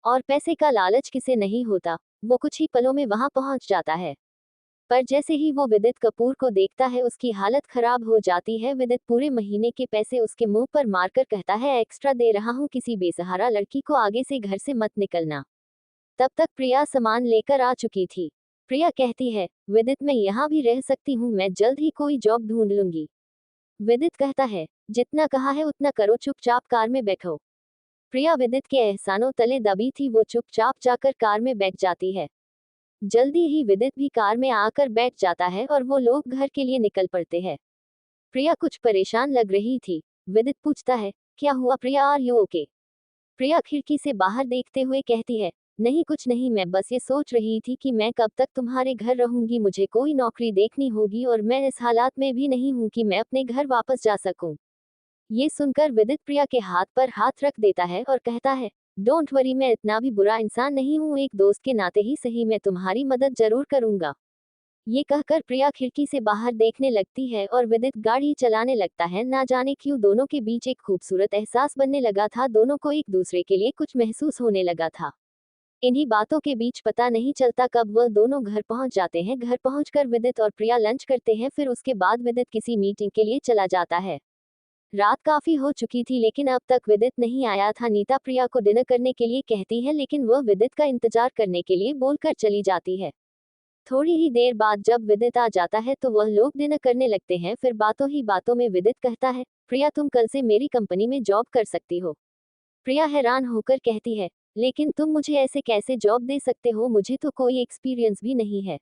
और पैसे का लालच किसे नहीं होता, वो कुछ ही पलों में वहां पहुंच जाता है। पर जैसे ही वो विदित कपूर को देखता है उसकी हालत खराब हो जाती है। विदित पूरे महीने के पैसे उसके मुंह पर मारकर कहता है, एक्स्ट्रा दे रहा हूँ, किसी बेसहारा लड़की को आगे से घर से मत निकलना। तब तक प्रिया सामान लेकर आ चुकी थी। प्रिया कहती है, विदित मैं यहाँ भी रह सकती हूँ, मैं जल्द ही कोई जॉब ढूंढ लूंगी। विदित कहता है, जितना कहा है उतना करो, चुपचाप कार में बैठो। प्रिया विदित के एहसानों तले दबी थी, वो चुपचाप जाकर कार में बैठ जाती है। जल्दी ही विदित भी कार में आकर बैठ जाता है और वो लोग घर के लिए निकल पड़ते हैं। प्रिया कुछ परेशान लग रही थी। विदित पूछता है, क्या हुआ प्रिया, आर यू ओके? प्रिया खिड़की से बाहर देखते हुए कहती है, नहीं कुछ नहीं, मैं बस ये सोच रही थी कि मैं कब तक तुम्हारे घर रहूंगी, मुझे कोई नौकरी देखनी होगी और मैं इस हालात में भी नहीं हूँ कि मैं अपने घर वापस जा सकूं। ये सुनकर विदित प्रिया के हाथ पर हाथ रख देता है और कहता है, डोंट वरी, मैं इतना भी बुरा इंसान नहीं हूँ, एक दोस्त के नाते ही सही मैं तुम्हारी मदद जरूर करूंगा। ये कहकर प्रिया खिड़की से बाहर देखने लगती है और विदित गाड़ी चलाने लगता है। ना जाने क्यों दोनों के बीच एक खूबसूरत एहसास बनने लगा था, दोनों को एक दूसरे के लिए कुछ महसूस होने लगा था। इन्हीं बातों के बीच पता नहीं चलता कब वह दोनों घर पहुंच जाते हैं। घर पहुंचकर विदित और प्रिया लंच करते हैं, फिर उसके बाद विदित किसी मीटिंग के लिए चला जाता है। रात काफी हो चुकी थी, लेकिन अब तक विदित नहीं आया था। नीता प्रिया को डिनर करने के लिए कहती है, लेकिन वह विदित का इंतजार करने के लिए बोलकर चली जाती है। थोड़ी ही देर बाद जब विदित आ जाता है तो वह लोग डिनर करने लगते हैं। फिर बातों ही बातों में विदित कहता है, प्रिया तुम कल से मेरी कंपनी में जॉब कर सकती हो। प्रिया हैरान होकर कहती है, लेकिन तुम मुझे ऐसे कैसे जॉब दे सकते हो, मुझे तो कोई एक्सपीरियंस भी नहीं है।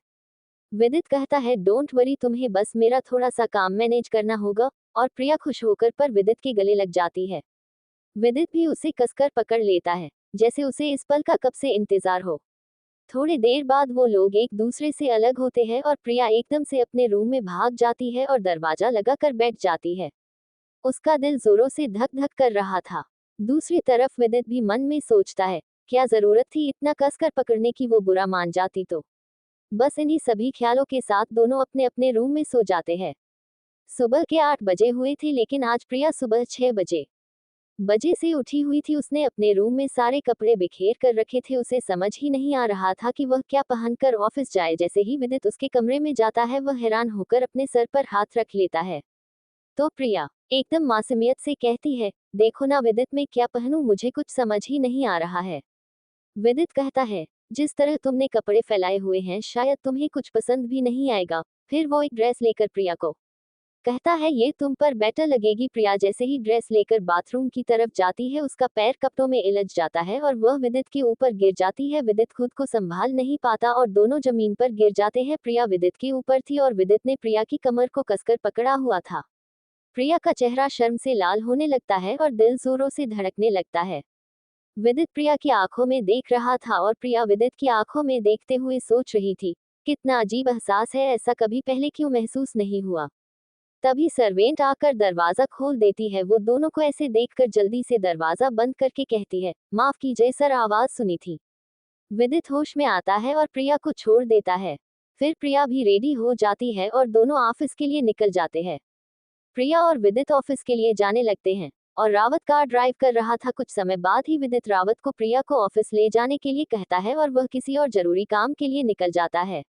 विदित कहता है, डोंट वरी, तुम्हें बस मेरा थोड़ा सा काम मैनेज करना होगा। और प्रिया खुश होकर पर विदित के गले लग जाती है। विदित भी उसे कसकर पकड़ लेता है, जैसे उसे इस पल का कब से इंतजार हो। थोड़ी देर बाद वो लोग एक दूसरे से अलग होते हैं और प्रिया एकदम से अपने रूम में भाग जाती है और दरवाजा लगाकर बैठ जाती है। उसका दिल जोरों से धक धक कर रहा था। दूसरी तरफ विदित भी मन में सोचता है, क्या जरूरत थी इतना कसकर पकड़ने की, वो बुरा मान जाती तो। बस इन्हीं सभी ख्यालों के साथ दोनों अपने अपने रूम में सो जाते हैं। सुबह के 8 बजे हुए थे, लेकिन आज प्रिया सुबह 6 बजे से उठी हुई थी। उसने अपने रूम में सारे कपड़े बिखेर कर रखे थे। उसे समझ ही नहीं आ रहा था कि वह क्या पहनकर ऑफिस जाए। जैसे ही विदित उसके कमरे में जाता है, वह हैरान होकर अपने सर पर हाथ रख लेता है। तो प्रिया एकदम मासूमियत से कहती है, देखो ना विदित, मैं क्या पहनूं, मुझे कुछ समझ ही नहीं आ रहा है। विदित कहता है, जिस तरह तुमने कपड़े फैलाए हुए हैं शायद तुम्हें कुछ पसंद भी नहीं आएगा। फिर वो एक ड्रेस लेकर प्रिया को कहता है, ये तुम पर बेटर लगेगी। प्रिया जैसे ही ड्रेस लेकर बाथरूम की तरफ जाती है, उसका पैर कपड़ों में उलझ जाता है और वह विदित के ऊपर गिर जाती है। विदित खुद को संभाल नहीं पाता और दोनों जमीन पर गिर जाते हैं। प्रिया विदित के ऊपर थी और विदित ने प्रिया की कमर को कसकर पकड़ा हुआ था। प्रिया का चेहरा शर्म से लाल होने लगता है और दिल जोरों से धड़कने लगता है। विदित प्रिया की आंखों में देख रहा था और प्रिया विदित की आंखों में देखते हुए सोच रही थी, कितना अजीब एहसास है, ऐसा कभी पहले क्यों महसूस नहीं हुआ। तभी सर्वेंट आकर दरवाजा खोल देती है। वो दोनों को ऐसे देखकर जल्दी से दरवाजा बंद करके कहती है, माफ कीजिए सर, आवाज सुनी थी। विदित होश में आता है और प्रिया को छोड़ देता है। फिर प्रिया भी रेडी हो जाती है और दोनों ऑफिस के लिए निकल जाते हैं। प्रिया और विदित ऑफिस के लिए जाने लगते हैं और रावत कार ड्राइव कर रहा था। कुछ समय बाद ही विदित रावत को प्रिया को ऑफिस ले जाने के लिए कहता है और वह किसी और जरूरी काम के लिए निकल जाता है।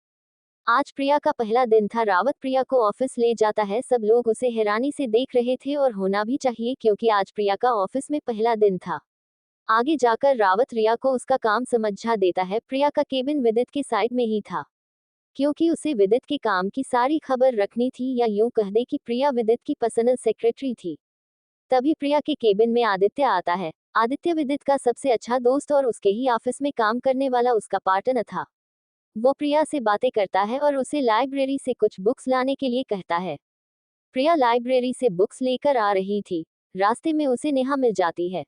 आज प्रिया का पहला दिन था। रावत प्रिया को ऑफिस ले जाता है। सब लोग उसे हैरानी से देख रहे थे और होना भी चाहिए, क्योंकि आज प्रिया का ऑफिस में पहला दिन था। आगे जाकर रावत रिया को उसका काम समझा देता है। प्रिया का केबिन विदित के साइड में ही था, क्योंकि उसे विदित के काम की सारी खबर रखनी थी, या यूं कह दे कि प्रिया विदित की पर्सनल सेक्रेटरी थी। तभी प्रिया के केबिन में आदित्य आता है। आदित्य विदित का सबसे अच्छा दोस्त और उसके ही ऑफिस में काम करने वाला उसका पार्टनर था। वो प्रिया से बातें करता है और उसे लाइब्रेरी से कुछ बुक्स लाने के लिए कहता है। प्रिया लाइब्रेरी से बुक्स लेकर आ रही थी। रास्ते में उसे नेहा मिल जाती है।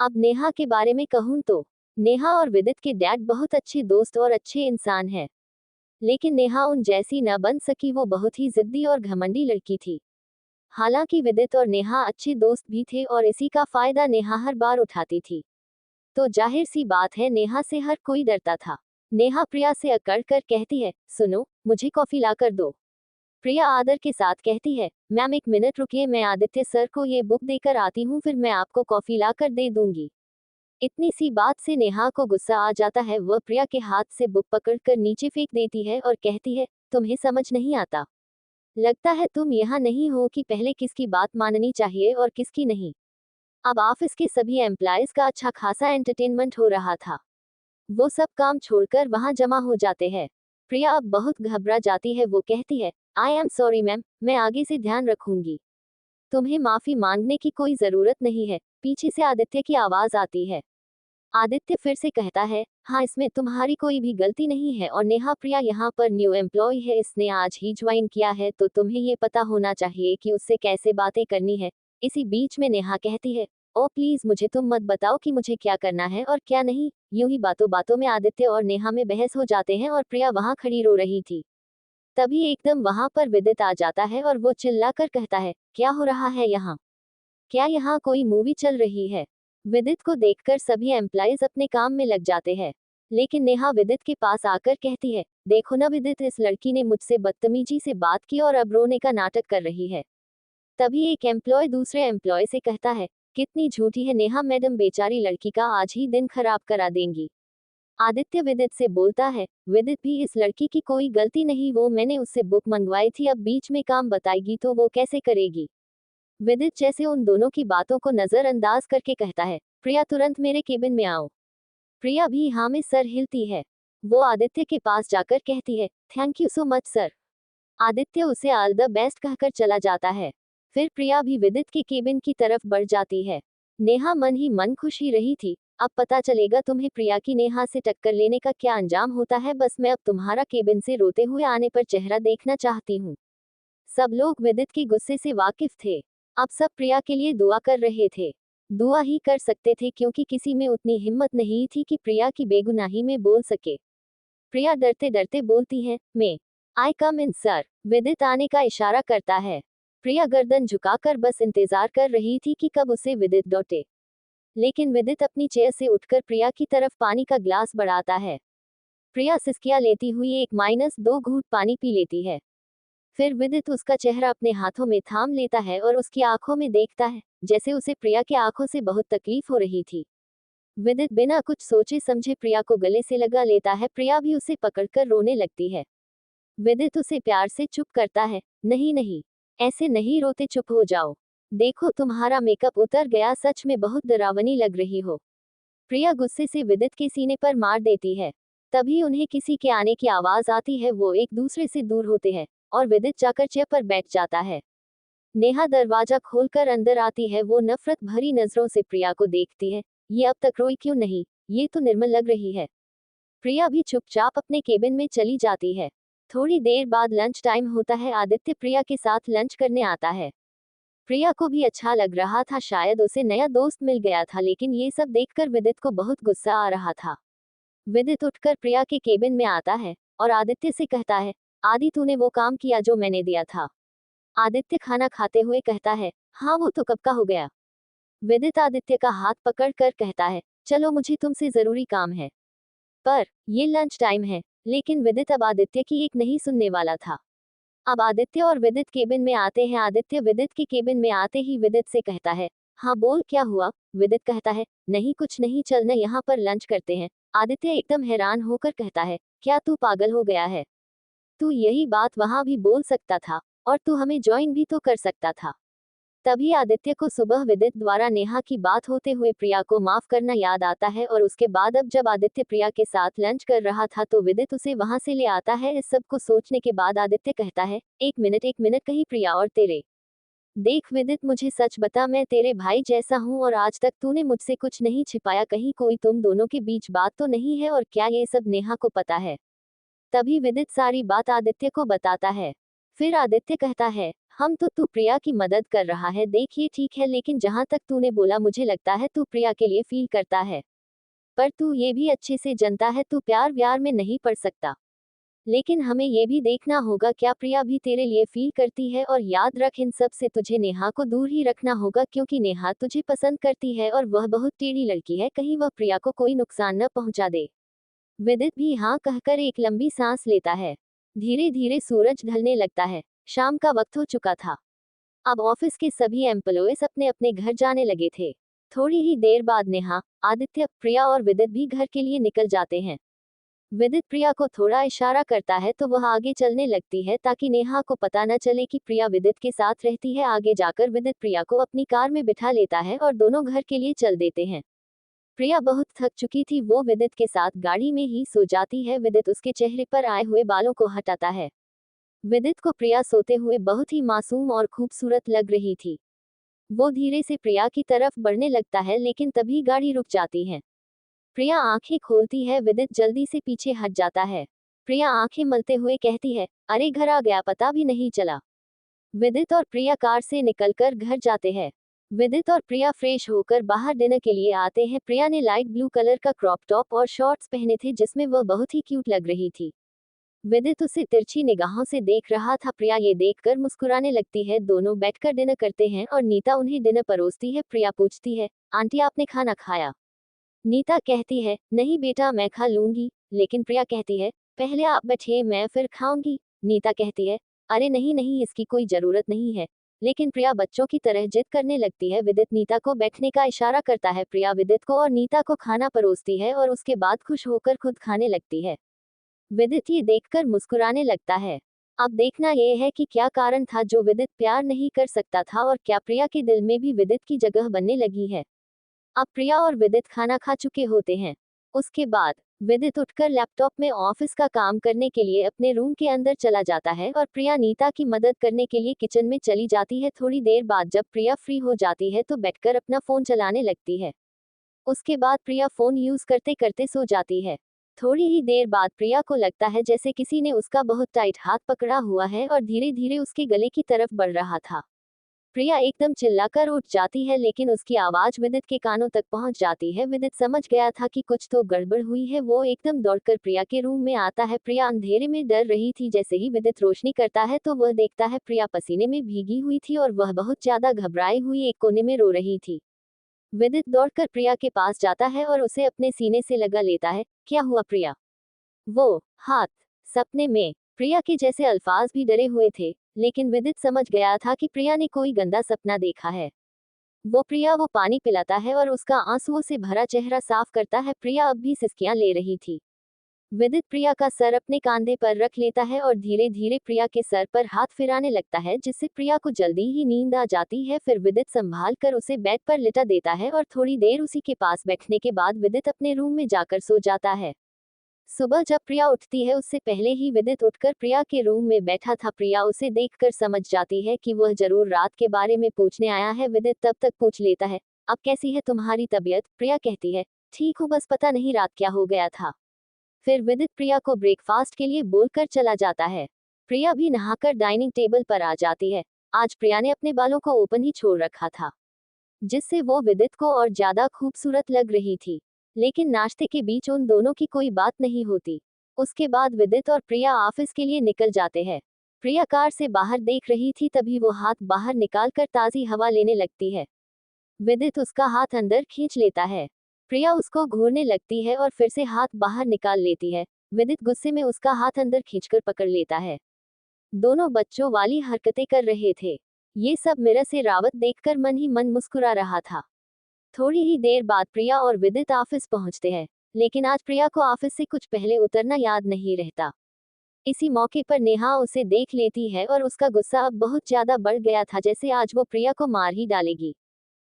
अब नेहा के बारे में कहूं तो नेहा और विदित के डैड बहुत अच्छे दोस्त और अच्छे इंसान हैं। लेकिन नेहा उन जैसी न बन सकी। वो बहुत ही जिद्दी और घमंडी लड़की थी। हालांकि विदित और नेहा अच्छे दोस्त भी थे और इसी का फायदा नेहा हर बार उठाती थी। तो जाहिर सी बात है, नेहा से हर कोई डरता था। नेहा प्रिया से अकड़ कर कहती है, सुनो, मुझे कॉफी ला कर दो। प्रिया आदर के साथ कहती है, मैम एक मिनट रुकिए, मैं आदित्य सर को ये बुक देकर आती हूँ, फिर मैं आपको कॉफी ला कर दे दूंगी। इतनी सी बात से नेहा को गुस्सा आ जाता है। वह प्रिया के हाथ से बुक पकड़कर नीचे फेंक देती है और कहती है, तुम्हें समझ नहीं आता? लगता है तुम यहाँ नहीं हो कि पहले किसकी बात माननी चाहिए और किसकी नहीं। अब ऑफिस के सभी एम्प्लॉयज का अच्छा खासा एंटरटेनमेंट हो रहा था। वो सब काम छोड़कर वहां जमा हो जाते हैं। प्रिया अब बहुत घबरा जाती है। वो कहती है, आई एम सॉरी मैम, मैं आगे से ध्यान रखूंगी। तुम्हें माफी मांगने की कोई जरूरत नहीं है। पीछे से आदित्य की आवाज आती है। आदित्य फिर से कहता है, हाँ, इसमें तुम्हारी कोई भी गलती नहीं है। और नेहा, प्रिया यहाँ पर न्यू एम्प्लॉय है, इसने आज ही ज्वाइन किया है, तो तुम्हें ये पता होना चाहिए कि उससे कैसे बातें करनी है। इसी बीच में नेहा कहती है, ओ प्लीज, मुझे तुम मत बताओ कि मुझे क्या करना है और क्या नहीं। यूं ही बातों बातों में आदित्य और नेहा में बहस हो जाते हैं और प्रिया वहां खड़ी रो रही थी। तभी एकदम वहां पर विदित आ जाता है और वो चिल्लाकर कहता है, क्या हो रहा है यहाँ? क्या यहाँ कोई मूवी चल रही है? विदित को देखकर सभी एम्प्लॉयज अपने काम में लग जाते हैं। लेकिन नेहा विदित के पास आकर कहती है, देखो ना विदित, इस लड़की ने मुझसे बदतमीजी से बात की और अब रोने का नाटक कर रही है। तभी एक एम्प्लॉय दूसरे एम्प्लॉय से कहता है, कितनी झूठी है नेहा मैडम, बेचारी लड़की का आज ही दिन खराब करा देंगी। आदित्य विदित से बोलता है, विदित भी इस लड़की की कोई गलती नहीं, वो मैंने उससे बुक मंगवाई थी, अब बीच में काम बताएगी तो वो कैसे करेगी। विदित जैसे उन दोनों की बातों को नजरअंदाज करके कहता है, प्रिया तुरंत मेरे केबिन में आओ। प्रिया भी हाँ में सर हिलती है। वो आदित्य के पास जाकर कहती है, thank you so much sir. Aditya उसे ऑल द बेस्ट कहकर चला जाता है। फिर प्रिया भी विदित के केबिन की तरफ बढ़ जाती है। नेहा मन ही मन खुश ही रही थी। अब पता चलेगा तुम्हें प्रिया की नेहा से टक्कर लेने का क्या अंजाम होता है। बस मैं अब तुम्हारा केबिन से रोते हुए आने पर चेहरा देखना चाहती हूँ। सब लोग विदित के गुस्से से वाकिफ थे। अब सब प्रिया के लिए दुआ कर रहे थे। दुआ ही कर सकते थे, क्योंकि किसी में उतनी हिम्मत नहीं थी कि प्रिया की बेगुनाही में बोल सके। प्रिया डरते डरते बोलती है, मैं आई कम इन सर। विदित आने का इशारा करता है। प्रिया गर्दन झुकाकर बस इंतजार कर रही थी कि कब उसे विदित डॉटे। लेकिन विदित अपनी चेयर से उठकर प्रिया की तरफ पानी का ग्लास बढ़ाता है। प्रिया सिसकियां लेती हुई 1-2 घूंट पानी पी लेती है। फिर विदित उसका चेहरा अपने हाथों में थाम लेता है और उसकी आंखों में देखता है, जैसे उसे प्रिया की आंखों से बहुत तकलीफ हो रही थी। विदित बिना कुछ सोचे समझे प्रिया को गले से लगा लेता है। प्रिया भी उसे पकड़कर रोने लगती है। विदित उसे प्यार से चुप करता है। नहीं नहीं, ऐसे नहीं रोते, चुप हो जाओ। देखो तुम्हारा मेकअप उतर गया, सच में बहुत डरावनी लग रही हो। प्रिया गुस्से से विदित के सीने पर मार देती है। तभी उन्हें किसी के आने की आवाज आती है। वो एक दूसरे से दूर होते हैं और विदित जाकर चेयर पर बैठ जाता है। नेहा दरवाजा खोलकर अंदर आती है। वो नफरत भरी नजरों से प्रिया को देखती है। ये अब तक रोई क्यों नहीं? ये तो निर्मल लग रही है। प्रिया भी चुपचाप अपने केबिन में चली जाती है। थोड़ी देर बाद लंच टाइम होता है। आदित्य प्रिया के साथ लंच करने आता है। प्रिया को भी अच्छा लग रहा था, शायद उसे नया दोस्त मिल गया था, लेकिन ये सब देखकर विदित को बहुत गुस्सा आ रहा था। विदित उठकर प्रिया के केबिन में आता है और आदित्य से कहता है, आदि तूने वो काम किया जो मैंने दिया था? आदित्य खाना खाते हुए कहता है, हाँ वो तो कब का हो गया। विदित आदित्य का हाथ पकड़कर कहता है, चलो मुझे तुमसे जरूरी काम है। पर ये लंच टाइम है। लेकिन विदित अब आदित्य की एक नहीं सुनने वाला था। अब आदित्य और विदित केबिन में आते हैं। आदित्य विदित के केबिन में आते ही विदित से कहता है, हाँ बोल क्या हुआ? विदित कहता है, नहीं कुछ नहीं, चलना यहाँ पर लंच करते हैं। आदित्य एकदम हैरान होकर कहता है, क्या तू पागल हो गया है? तू यही बात वहां भी बोल सकता था और तू हमें ज्वाइन भी तो कर सकता था। तभी आदित्य को सुबह विदित द्वारा नेहा की बात होते हुए प्रिया को माफ करना याद आता है और उसके बाद अब जब आदित्य प्रिया के साथ लंच कर रहा था तो विदित उसे वहां से ले आता है। इस सब को सोचने के बाद आदित्य कहता है, एक मिनट कहीं प्रिया और तेरे। देख विदित, मुझे सच बता, मैं तेरे भाई जैसा हूँ और आज तक तूने मुझसे कुछ नहीं छिपाया, कहीं कोई तुम दोनों के बीच बात तो नहीं है? और क्या ये सब नेहा को पता है? तभी विदित सारी बात आदित्य को बताता है। फिर आदित्य कहता है, हम तो तू प्रिया की मदद कर रहा है, देखिए ठीक है, लेकिन जहां तक तूने बोला मुझे लगता है तू प्रिया के लिए फील करता है। पर तू ये भी अच्छे से जानता है तू प्यार व्यार में नहीं पड़ सकता। लेकिन हमें ये भी देखना होगा क्या प्रिया भी तेरे लिए फील करती है, और याद रख इन सब से तुझे नेहा को दूर ही रखना होगा, क्योंकि नेहा तुझे पसंद करती है और वह बहुत टेढ़ी लड़की है, कहीं वह प्रिया को कोई नुकसान न पहुंचा दे। विदित भी हाँ कहकर एक लंबी सांस लेता है। धीरे धीरे सूरज ढलने लगता है। शाम का वक्त हो चुका था। अब ऑफिस के सभी एम्प्लॉयज अपने अपने घर जाने लगे थे। थोड़ी ही देर बाद नेहा, आदित्य, प्रिया और विदित भी घर के लिए निकल जाते हैं। विदित प्रिया को थोड़ा इशारा करता है तो वह आगे चलने लगती है ताकि नेहा को पता न चले कि प्रिया विदित के साथ रहती है। आगे जाकर विदित प्रिया को अपनी कार में बिठा लेता है और दोनों घर के लिए चल देते हैं। प्रिया बहुत थक चुकी थी, वो विदित के साथ गाड़ी में ही सो जाती है। विदित उसके चेहरे पर आए हुए बालों को हटाता है। विदित को प्रिया सोते हुए बहुत ही मासूम और खूबसूरत लग रही थी। वो धीरे से प्रिया की तरफ बढ़ने लगता है, लेकिन तभी गाड़ी रुक जाती है। प्रिया आंखें खोलती है। विदित जल्दी से पीछे हट जाता है। प्रिया आंखें मलते हुए कहती है, अरे घर आ गया, पता भी नहीं चला। विदित और प्रिया कार से निकलकर घर जाते हैं। विदित और प्रिया फ्रेश होकर बाहर डिनर के लिए आते हैं। प्रिया ने लाइट ब्लू कलर का क्रॉप टॉप और शॉर्ट्स पहने थे जिसमें वह बहुत ही क्यूट लग रही थी। विदित उसे तिरछी निगाहों से देख रहा था। प्रिया ये देखकर मुस्कुराने लगती है। दोनों बैठकर डिनर करते हैं और नीता उन्हें डिनर परोसती है। प्रिया पूछती है, आंटी आपने खाना खाया? नीता कहती है, नहीं बेटा मैं खा लूंगी। लेकिन प्रिया कहती है, पहले आप बैठिए मैं फिर खाऊंगी। नीता कहती है, अरे नहीं नहीं, इसकी कोई जरूरत नहीं है। लेकिन प्रिया बच्चों की तरह जिद करने लगती है। विदित नीता को बैठने का इशारा करता है। प्रिया विदित को और नीता को खाना परोसती है और उसके बाद खुश होकर खुद खाने लगती है। विदित ये देखकर मुस्कुराने लगता है। अब देखना यह है कि क्या कारण था जो विदित प्यार नहीं कर सकता था, और क्या प्रिया के दिल में भी विदित की जगह बनने लगी है। अब प्रिया और विदित खाना खा चुके होते हैं। उसके बाद विदित उठकर लैपटॉप में ऑफिस का काम करने के लिए अपने रूम के अंदर चला जाता है और प्रिया नीता की मदद करने के लिए किचन में चली जाती है। थोड़ी देर बाद जब प्रिया फ्री हो जाती है तो बैठकर अपना फोन चलाने लगती है। उसके बाद प्रिया फोन यूज करते करते सो जाती है। थोड़ी ही देर बाद प्रिया को लगता है जैसे किसी ने उसका बहुत टाइट हाथ पकड़ा हुआ है और धीरे धीरे उसके गले की तरफ बढ़ रहा था। प्रिया एकदम चिल्लाकर उठ जाती है, लेकिन उसकी आवाज विदित के कानों तक पहुंच जाती है। विदित समझ गया था कि कुछ तो गड़बड़ हुई है। वो एकदम दौड़कर प्रिया के रूम में आता है। प्रिया अंधेरे में डर रही थी। जैसे ही विदित रोशनी करता है तो वह देखता है प्रिया पसीने में भीगी हुई थी और वह बहुत ज्यादा घबराई हुई एक कोने में रो रही थी। विदित दौड़कर प्रिया के पास जाता है और उसे अपने सीने से लगा लेता है। क्या हुआ प्रिया? वो हाथ। सपने में प्रिया के जैसे अल्फाज भी डरे हुए थे, लेकिन विदित समझ गया था कि प्रिया ने कोई गंदा सपना देखा है। वो पानी पिलाता है और उसका आंसुओं से भरा चेहरा साफ करता है। प्रिया अब भी सिसकियां ले रही थी। विदित प्रिया का सर अपने कंधे पर रख लेता है और धीरे धीरे प्रिया के सर पर हाथ फिराने लगता है, जिससे प्रिया को जल्दी ही नींद आ जाती है। फिर विदित संभाल कर उसे बेड पर लिटा देता है और थोड़ी देर उसी के पास बैठने के बाद विदित अपने रूम में जाकर सो जाता है। सुबह जब प्रिया उठती है उससे पहले ही विदित उठकर प्रिया के रूम में बैठा था। प्रिया उसे देखकर समझ जाती है कि वह जरूर रात के बारे में पूछने आया है। विदित तब तक पूछ लेता है, अब कैसी है तुम्हारी तबीयत? प्रिया कहती है, ठीक हूँ, बस पता नहीं रात क्या हो गया था। फिर विदित प्रिया को ब्रेकफास्ट के लिए बोलकर चला जाता है। प्रिया भी नहाकर डाइनिंग टेबल पर आ जाती है। आज प्रिया ने अपने बालों को ओपन ही छोड़ रखा था, जिससे वो विदित को और ज्यादा खूबसूरत लग रही थी। लेकिन नाश्ते के बीच उन दोनों की कोई बात नहीं होती। उसके बाद विदित और प्रिया ऑफिस के लिए निकल जाते हैं। प्रिया कार से बाहर देख रही थी, तभी वो हाथ बाहर निकालकर ताजी हवा लेने लगती है। विदित उसका हाथ अंदर खींच लेता है। प्रिया उसको घूरने लगती है और फिर से हाथ बाहर निकाल लेती है। विदित गुस्से में उसका हाथ अंदर खींचकर पकड़ लेता है। दोनों बच्चों वाली हरकतें कर रहे थे। ये सब मिरर से रावत देखकर मन ही मन मुस्कुरा रहा था। थोड़ी ही देर बाद प्रिया और विदित ऑफिस पहुंचते हैं, लेकिन आज प्रिया को ऑफिस से कुछ पहले उतरना याद नहीं रहता। इसी मौके पर नेहा उसे देख लेती है और उसका गुस्सा अब बहुत ज्यादा बढ़ गया था, जैसे आज वो प्रिया को मार ही डालेगी।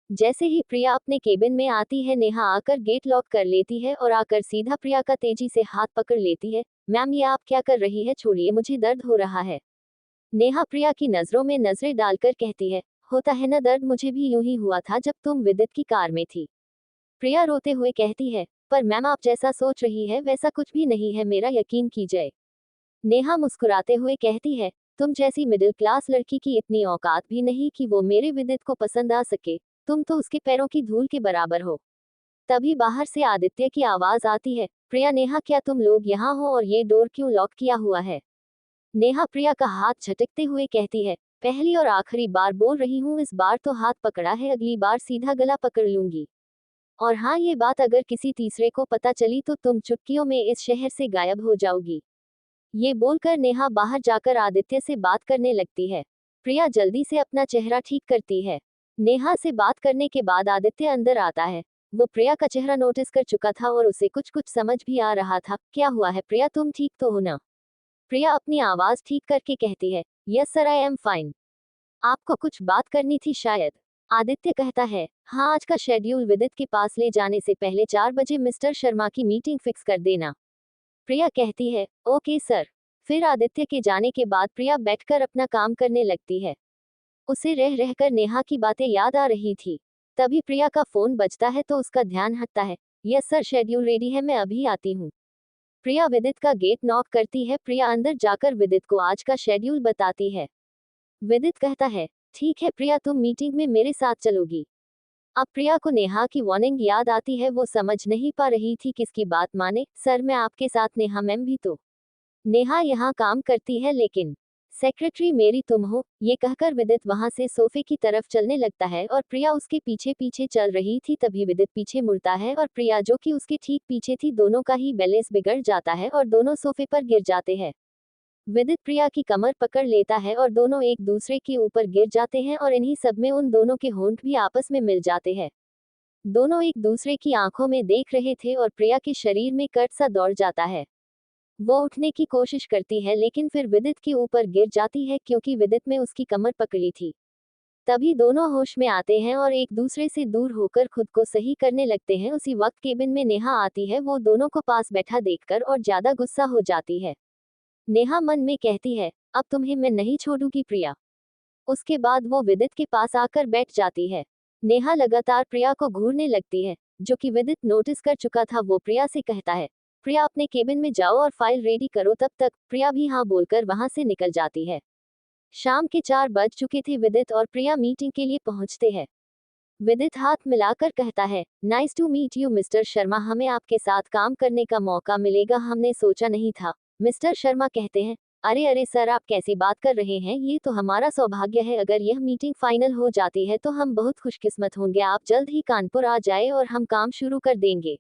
जैसे ही प्रिया अपने केबिन में आती है, नेहा आकर गेट लॉक कर लेती है और आकर सीधा प्रिया का तेजी से हाथ पकड़ लेती है। मैम, ये आप क्या कर रही है? छोड़िए, मुझे दर्द हो रहा है। नेहा प्रिया की नजरों में नजरें डालकर कहती है, होता है ना दर्द, मुझे भी यूं ही हुआ था जब तुम विदित की कार में थी। प्रिया रोते हुए कहती है, पर मैम आप जैसा सोच रही है वैसा कुछ भी नहीं है, मेरा यकीन कीजिए। नेहा मुस्कुराते हुए कहती है, तुम जैसी मिडिल क्लास लड़की की इतनी औकात भी नहीं कि वो मेरे विदित को पसंद आ सके। तुम तो उसके पैरों की धूल के बराबर हो। तभी बाहर से आदित्य की आवाज आती है, प्रिया, नेहा, क्या तुम लोग यहाँ हो और ये डोर क्यों लॉक किया हुआ है? नेहा प्रिया का हाथ झटकते हुए कहती है, पहली और आखिरी बार बोल रही हूँ, इस बार तो हाथ पकड़ा है, अगली बार सीधा गला पकड़ लूंगी। और हाँ, ये बात अगर किसी तीसरे को पता चली तो तुम चुटकियों में इस शहर से गायब हो जाओगी। ये बोलकर नेहा बाहर जाकर आदित्य से बात करने लगती है। प्रिया जल्दी से अपना चेहरा ठीक करती है। नेहा से बात करने के बाद आदित्य अंदर आता है। वो प्रिया का चेहरा नोटिस कर चुका था और उसे कुछ कुछ समझ भी आ रहा था। क्या हुआ है प्रिया, तुम ठीक तो हो ना? प्रिया अपनी आवाज ठीक करके कहती है, yes sir, I am fine. आपको कुछ बात करनी थी शायद। आदित्य कहता है, हाँ, आज का शेड्यूल विदित के पास ले जाने से पहले 4 बजे मिस्टर शर्मा की मीटिंग फिक्स कर देना। प्रिया कहती है, ओके सर। फिर आदित्य के जाने के बाद प्रिया बैठकर अपना काम करने लगती है। उसे रह रहकर नेहा की बातें याद आ रही थी। तभी प्रिया का फोन बजता है तो उसका ध्यान हटता है। यस सर, शेड्यूल रेडी है, मैं अभी आती हूँ। प्रिया विदित का गेट नॉक करती है। प्रिया अंदर जाकर विदित को आज का शेड्यूल बताती है। विदित कहता है, ठीक है प्रिया, तुम मीटिंग में मेरे साथ चलोगी। अब प्रिया को नेहा की वार्निंग याद आती है। वो समझ नहीं पा रही थी किसकी बात माने। सर, मैं आपके साथ, नेहा मैम भी तो। नेहा यहाँ काम करती है, लेकिन सेक्रेटरी मेरी तुम हो। ये कहकर विदित वहां से सोफे की तरफ चलने लगता है और प्रिया उसके पीछे पीछे चल रही थी। तभी विदित पीछे मुड़ता है और प्रिया, जो कि उसके ठीक पीछे थी, दोनों का ही बैलेंस बिगड़ जाता है और दोनों सोफे पर गिर जाते हैं। विदित प्रिया की कमर पकड़ लेता है और दोनों एक दूसरे के ऊपर गिर जाते हैं और इन्हीं सब में उन दोनों के होंठ भी आपस में मिल जाते हैं। दोनों एक दूसरे की आंखों में देख रहे थे और प्रिया के शरीर में कट सा दौड़ जाता है। वो उठने की कोशिश करती है, लेकिन फिर विदित के ऊपर गिर जाती है क्योंकि विदित में उसकी कमर पकड़ी थी। तभी दोनों होश में आते हैं और एक दूसरे से दूर होकर खुद को सही करने लगते हैं। उसी वक्त केबिन में नेहा आती है। वो दोनों को पास बैठा देखकर और ज्यादा गुस्सा हो जाती है। नेहा मन में कहती है, अब तुम्हें मैं नहीं छोड़ूंगी प्रिया। उसके बाद वो विदित के पास आकर बैठ जाती है। नेहा लगातार प्रिया को घूरने लगती है, जो कि विदित नोटिस कर चुका था। वो प्रिया से कहता है, प्रिया अपने केबिन में जाओ और फाइल रेडी करो। तब तक प्रिया भी हाँ बोलकर वहां से निकल जाती है। शाम के 4 बज चुके थे। विदित और प्रिया मीटिंग के लिए पहुंचते हैं। विदित हाथ मिलाकर कहता है, nice to meet you mister Sharma, हमें आपके साथ काम करने का मौका मिलेगा, हमने सोचा नहीं था। मिस्टर शर्मा कहते हैं, अरे अरे सर, आप कैसी बात कर रहे हैं, ये तो हमारा सौभाग्य है। अगर यह मीटिंग फाइनल हो जाती है तो हम बहुत खुशकिस्मत होंगे। आप जल्द ही कानपुर आ जाए और हम काम शुरू कर देंगे।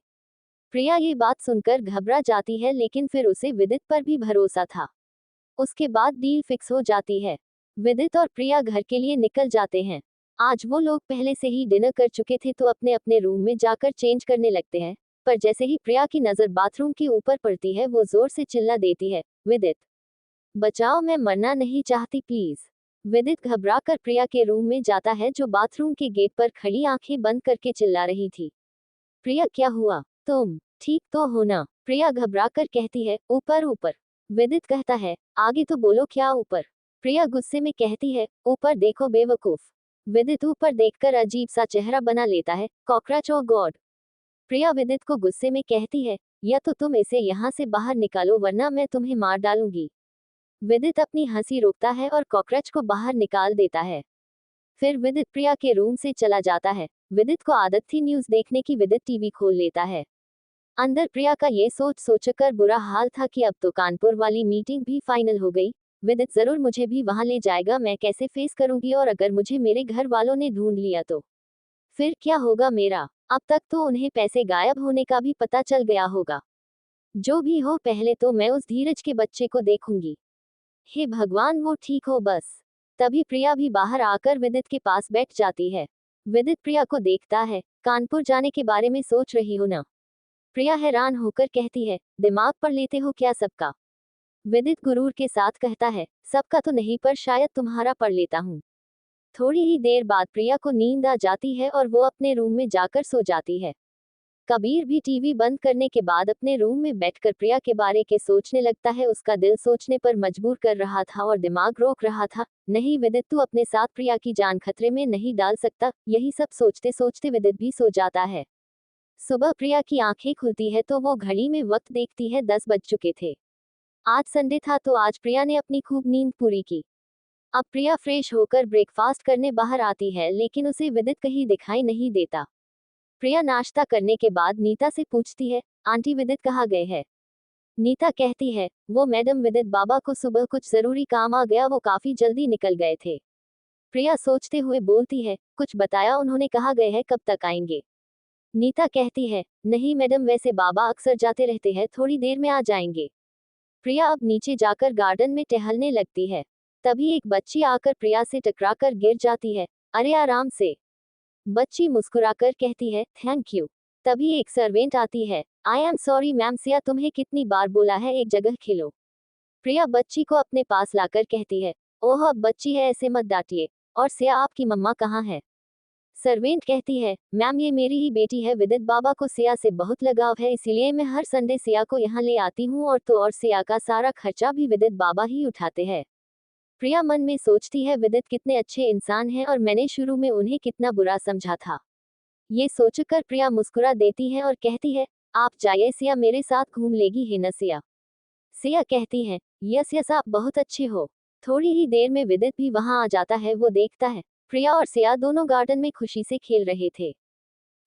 प्रिया ये बात सुनकर घबरा जाती है, लेकिन फिर उसे विदित पर भी भरोसा था। उसके बाद डील फिक्स हो जाती है। विदित और प्रिया घर के लिए निकल जाते हैं। आज वो लोग पहले से ही डिनर कर चुके थे तो अपने अपने रूम में जाकर चेंज करने लगते हैं। पर जैसे ही प्रिया की नजर बाथरूम के ऊपर पड़ती है, वो जोर से चिल्ला देती है, विदित बचाओ, मैं मरना नहीं चाहती, प्लीज। विदित घबरा कर प्रिया के रूम में जाता है, जो बाथरूम के गेट पर खड़ी आंखें बंद करके चिल्ला रही थी। प्रिया, क्या हुआ? तुम ठीक तो हो ना? प्रिया घबरा कर कहती है, ऊपर ऊपर। विदित कहता है, आगे तो बोलो, क्या ऊपर? प्रिया गुस्से में कहती है, ऊपर देखो बेवकूफ। विदित ऊपर देखकर अजीब सा चेहरा बना लेता है, कॉकरोच, ओ गॉड। प्रिया विदित को गुस्से में कहती है, या तो तुम इसे यहाँ से बाहर निकालो वरना मैं तुम्हें मार डालूंगी। विदित अपनी हंसी रोकता है और कॉकरोच को बाहर निकाल देता है। फिर विदित प्रिया के रूम से चला जाता है। विदित को आदत थी न्यूज देखने की। विदित टीवी खोल लेता है। अंदर प्रिया का ये सोच सोचकर बुरा हाल था कि अब तो कानपुर वाली मीटिंग भी फाइनल हो गई। विदित जरूर मुझे भी वहां ले जाएगा, मैं कैसे फेस करूंगी? और अगर मुझे मेरे घर वालों ने ढूंढ लिया तो फिर क्या होगा मेरा? अब तक तो उन्हें पैसे गायब होने का भी पता चल गया होगा। जो भी हो, पहले तो मैं उस धीरज के बच्चे को देखूंगी। हे भगवान, वो ठीक हो बस। तभी प्रिया भी बाहर आकर विदित के पास बैठ जाती है। विदित प्रिया को देखता है, कानपुर जाने के बारे में सोच रही हो ना? प्रिया हैरान होकर कहती है, दिमाग पर लेते हो क्या सबका? विदित गुरूर के साथ कहता है, सबका तो नहीं, पर शायद तुम्हारा पढ़ लेता हूँ। थोड़ी ही देर बाद प्रिया को नींद आ जाती है और वो अपने रूम में जाकर सो जाती है। कबीर भी टीवी बंद करने के बाद अपने रूम में बैठकर प्रिया के बारे के सोचने लगता है। उसका दिल सोचने पर मजबूर कर रहा था और दिमाग रोक रहा था, नहीं विदित, तू अपने साथ प्रिया की जान खतरे में नहीं डाल सकता। यही सब सोचते सोचते विदित भी सो जाता है। सुबह प्रिया की आंखें खुलती है तो वो घड़ी में वक्त देखती है, 10 बज चुके थे। आज संडे था तो आज प्रिया ने अपनी खूब नींद पूरी की। अब प्रिया फ्रेश होकर ब्रेकफास्ट करने बाहर आती है, लेकिन उसे विदित कहीं दिखाई नहीं देता। प्रिया नाश्ता करने के बाद नीता से पूछती है, आंटी विदित कहाँ गए हैं? नीता कहती है, वो मैडम, विदित बाबा को सुबह कुछ जरूरी काम आ गया, वो काफी जल्दी निकल गए थे। प्रिया सोचते हुए बोलती है, कुछ बताया उन्होंने, कहाँ गए हैं, कब तक आएंगे? नीता कहती है, नहीं मैडम, वैसे बाबा अक्सर जाते रहते हैं, थोड़ी देर में आ जाएंगे। प्रिया अब नीचे जाकर गार्डन में टहलने लगती है। तभी एक बच्ची आकर प्रिया से टकराकर गिर जाती है। अरे आराम से। बच्ची मुस्कुराकर कहती है, थैंक यू। तभी एक सर्वेंट आती है। I am sorry ma'am, Siya तुम्हें कितनी बार बोला है एक जगह खेलो। प्रिया बच्ची को अपने पास लाकर कहती है, ओह अब बच्ची है, ऐसे मत डांटिए। और सिया, आपकी मम्मा कहाँ है? सर्वेंट कहती है, मैम ये मेरी ही बेटी है। विदित बाबा को सिया से बहुत लगाव है, इसीलिए मैं हर संडे सिया को यहाँ ले आती हूँ, और सिया का सारा खर्चा भी विदित बाबा ही उठाते हैं। प्रिया मन में सोचती है, विदित कितने अच्छे इंसान हैं और मैंने शुरू में उन्हें कितना बुरा समझा था। ये सोचकर प्रिया मुस्कुरा देती है और कहती है, आप जाइए, सिया मेरे साथ घूम लेगी है न सिया? सिया कहती है, यस यस, आप बहुत अच्छे हो। थोड़ी ही देर में विदित भी वहां आ जाता है। वो देखता है प्रिया और सिया दोनों गार्डन में खुशी से खेल रहे थे।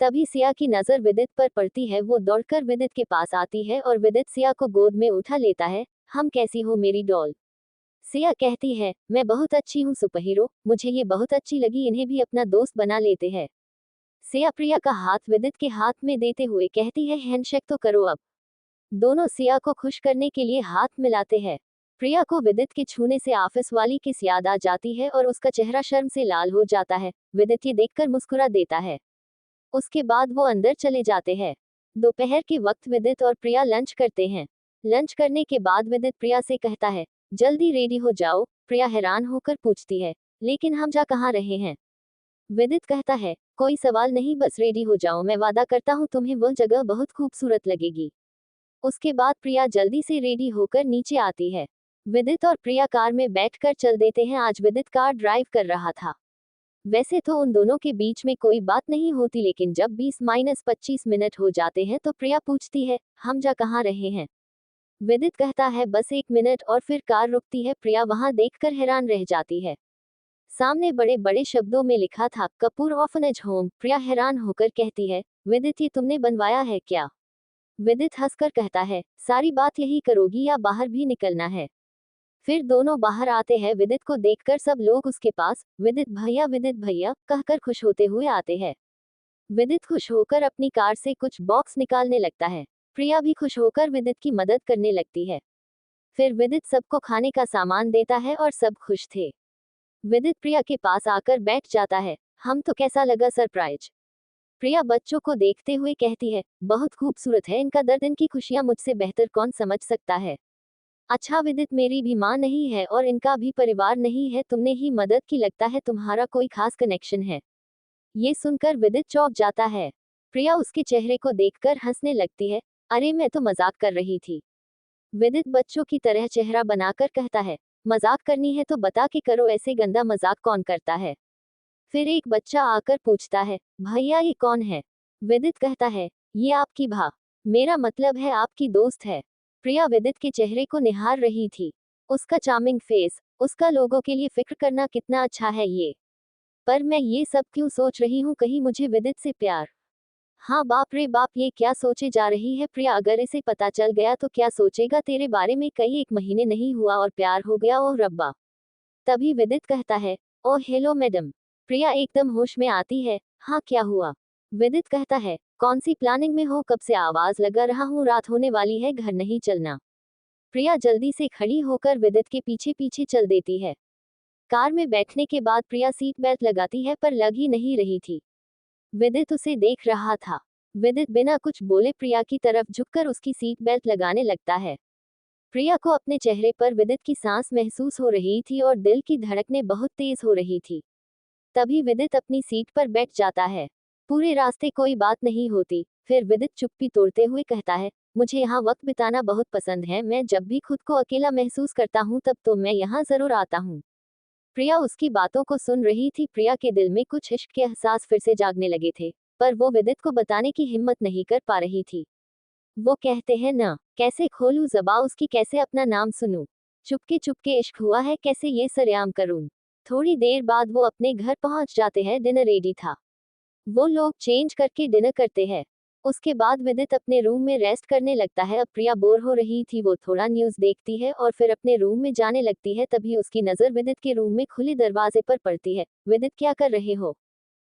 तभी सिया की नजर विदित पर पड़ती है। वो दौड़कर विदित के पास आती है और विदित सिया को गोद में उठा लेता है। हम कैसी हो मेरी डॉल? सिया कहती है, मैं बहुत अच्छी हूँ सुपर हीरो, मुझे ये बहुत अच्छी लगी, इन्हें भी अपना दोस्त बना लेते हैं। सिया प्रिया का हाथ विदित के हाथ में देते हुए कहती है, हैंडशेक तो करो अब। दोनों सिया को खुश करने के लिए हाथ मिलाते हैं। प्रिया को विदित के छूने से ऑफिस वाली किस याद आ जाती है और उसका चेहरा शर्म से लाल हो जाता है। विदित ये देखकर मुस्कुरा देता है। उसके बाद वो अंदर चले जाते हैं। दोपहर के वक्त विदित और प्रिया लंच करते हैं। लंच करने के बाद विदित प्रिया से कहता है, जल्दी रेडी हो जाओ। प्रिया हैरान होकर पूछती है, लेकिन हम जा कहाँ रहे हैं? विदित कहता है, कोई सवाल नहीं, बस रेडी हो जाओ, मैं वादा करता हूँ तुम्हें वह जगह बहुत खूबसूरत लगेगी। उसके बाद प्रिया जल्दी से रेडी होकर नीचे आती है। विदित और प्रिया कार में बैठकर चल देते हैं। आज विदित कार ड्राइव कर रहा था। वैसे तो उन दोनों के बीच में कोई बात नहीं होती, लेकिन जब 20-25 मिनट हो जाते हैं तो प्रिया पूछती है, हम जा कहाँ रहे हैं? विदित कहता है, बस 1 मिनट, और फिर कार रुकती है। प्रिया वहां देखकर हैरान रह जाती है। सामने बड़े बड़े शब्दों में लिखा था, कपूर ऑर्फनेज होम। प्रिया हैरान होकर कहती है, विदित ये तुमने बनवाया है क्या? विदित हंसकर कहता है, सारी बात यही करोगी या बाहर भी निकलना है? फिर दोनों बाहर आते हैं। विदित को देखकर सब लोग उसके पास विदित भैया कहकर खुश होते हुए आते हैं। विदित खुश होकर अपनी कार से कुछ बॉक्स निकालने लगता है। प्रिया भी खुश होकर विदित की मदद करने लगती है। फिर विदित सबको खाने का सामान देता है और सब खुश थे। विदित प्रिया के पास आकर बैठ जाता है। हम तो कैसा लगा सरप्राइज? प्रिया बच्चों को देखते हुए कहती है, बहुत खूबसूरत है इनका दर्द, इनकी खुशियां मुझसे बेहतर कौन समझ सकता है। अच्छा विदित, मेरी भी माँ नहीं है और इनका भी परिवार नहीं है, तुमने ही मदद की, लगता है तुम्हारा कोई खास कनेक्शन है। ये सुनकर विदित चौंक जाता है। प्रिया उसके चेहरे को देखकर हंसने लगती है। अरे मैं तो मजाक कर रही थी। विदित बच्चों की तरह चेहरा बनाकर कहता है, मजाक करनी है तो बता के करो, ऐसे गंदा मजाक कौन करता है। फिर एक बच्चा आकर पूछता है, भैया ये कौन है? विदित कहता है, ये आपकी भा, मेरा मतलब है आपकी दोस्त है। प्रिया विदित के चेहरे को निहार रही थी। उसका चार्मिंग फेस, उसका लोगों के लिए फिक्र करना कितना अच्छा है ये। पर मैं ये सब क्यों सोच रही हूँ, कहीं मुझे विदित से प्यार। हाँ बाप रे बाप, ये क्या सोचे जा रही है प्रिया, अगर इसे पता चल गया तो क्या सोचेगा तेरे बारे में, कई एक महीने नहीं हुआ और प्यार हो गया, ओह रब्बा। तभी विदित कहता है, ओह हेलो मैडम। प्रिया एकदम होश में आती है। हाँ क्या हुआ? विदित कहता है, कौन सी प्लानिंग में हो, कब से आवाज लगा रहा हूँ, रात होने वाली है, घर नहीं चलना। प्रिया जल्दी से खड़ी होकर विदित के पीछे पीछे चल देती है। कार में बैठने के बाद प्रिया सीट बेल्ट लगाती है पर लग ही नहीं रही थी। विदित उसे देख रहा था। विदित बिना कुछ बोले प्रिया की तरफ झुककर उसकी सीट बेल्ट लगाने लगता है। प्रिया को अपने चेहरे पर विदित की सांस महसूस हो रही थी और दिल की धड़कनें बहुत तेज हो रही थी। तभी विदित अपनी सीट पर बैठ जाता है। पूरे रास्ते कोई बात नहीं होती। फिर विदित चुप्पी तोड़ते हुए कहता है, मुझे यहाँ वक्त बिताना बहुत पसंद है, मैं जब भी खुद को अकेला महसूस करता हूँ तब तो मैं यहाँ जरूर आता हूँ। प्रिया उसकी बातों को सुन रही थी। प्रिया के दिल में कुछ इश्क के एहसास फिर से जागने लगे थे, पर वो विदित को बताने की हिम्मत नहीं कर पा रही थी। वो कहते हैं ना, कैसे खोलूं ज़बां उसकी, कैसे अपना नाम सुनूं। चुपके चुपके इश्क हुआ है, कैसे ये सरेआम करूं। थोड़ी देर बाद वो अपने घर पहुंच जाते हैं। डिनर रेडी था। वो लोग चेंज करके डिनर करते हैं। उसके बाद विदित अपने रूम में रेस्ट करने लगता है। अब प्रिया बोर हो रही थी, वो थोड़ा न्यूज़ देखती है और फिर अपने रूम में जाने लगती है। तभी उसकी नज़र विदित के रूम में खुले दरवाजे पर पड़ती है। विदित क्या कर रहे हो?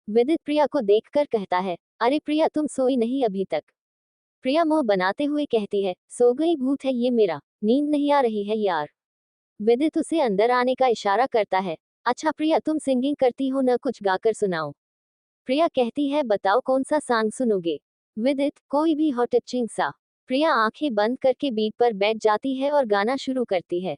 विदित प्रिया को देखकर कहता है, अरे प्रिया तुम सोई नहीं अभी तक? प्रिया मुंह बनाते हुए कहती है, सो गई, भूत है ये मेरा, नींद नहीं आ रही है यार। विदित उसे अंदर आने का इशारा करता है। अच्छा प्रिया तुम सिंगिंग करती हो ना, कुछ गाकर सुनाओ। प्रिया कहती है, बताओ कौन सा सॉन्ग सुनोगे? विदित, कोई भी हॉट टचिंग सा। प्रिया आंखें बंद करके बीट पर बैठ जाती है और गाना शुरू करती है।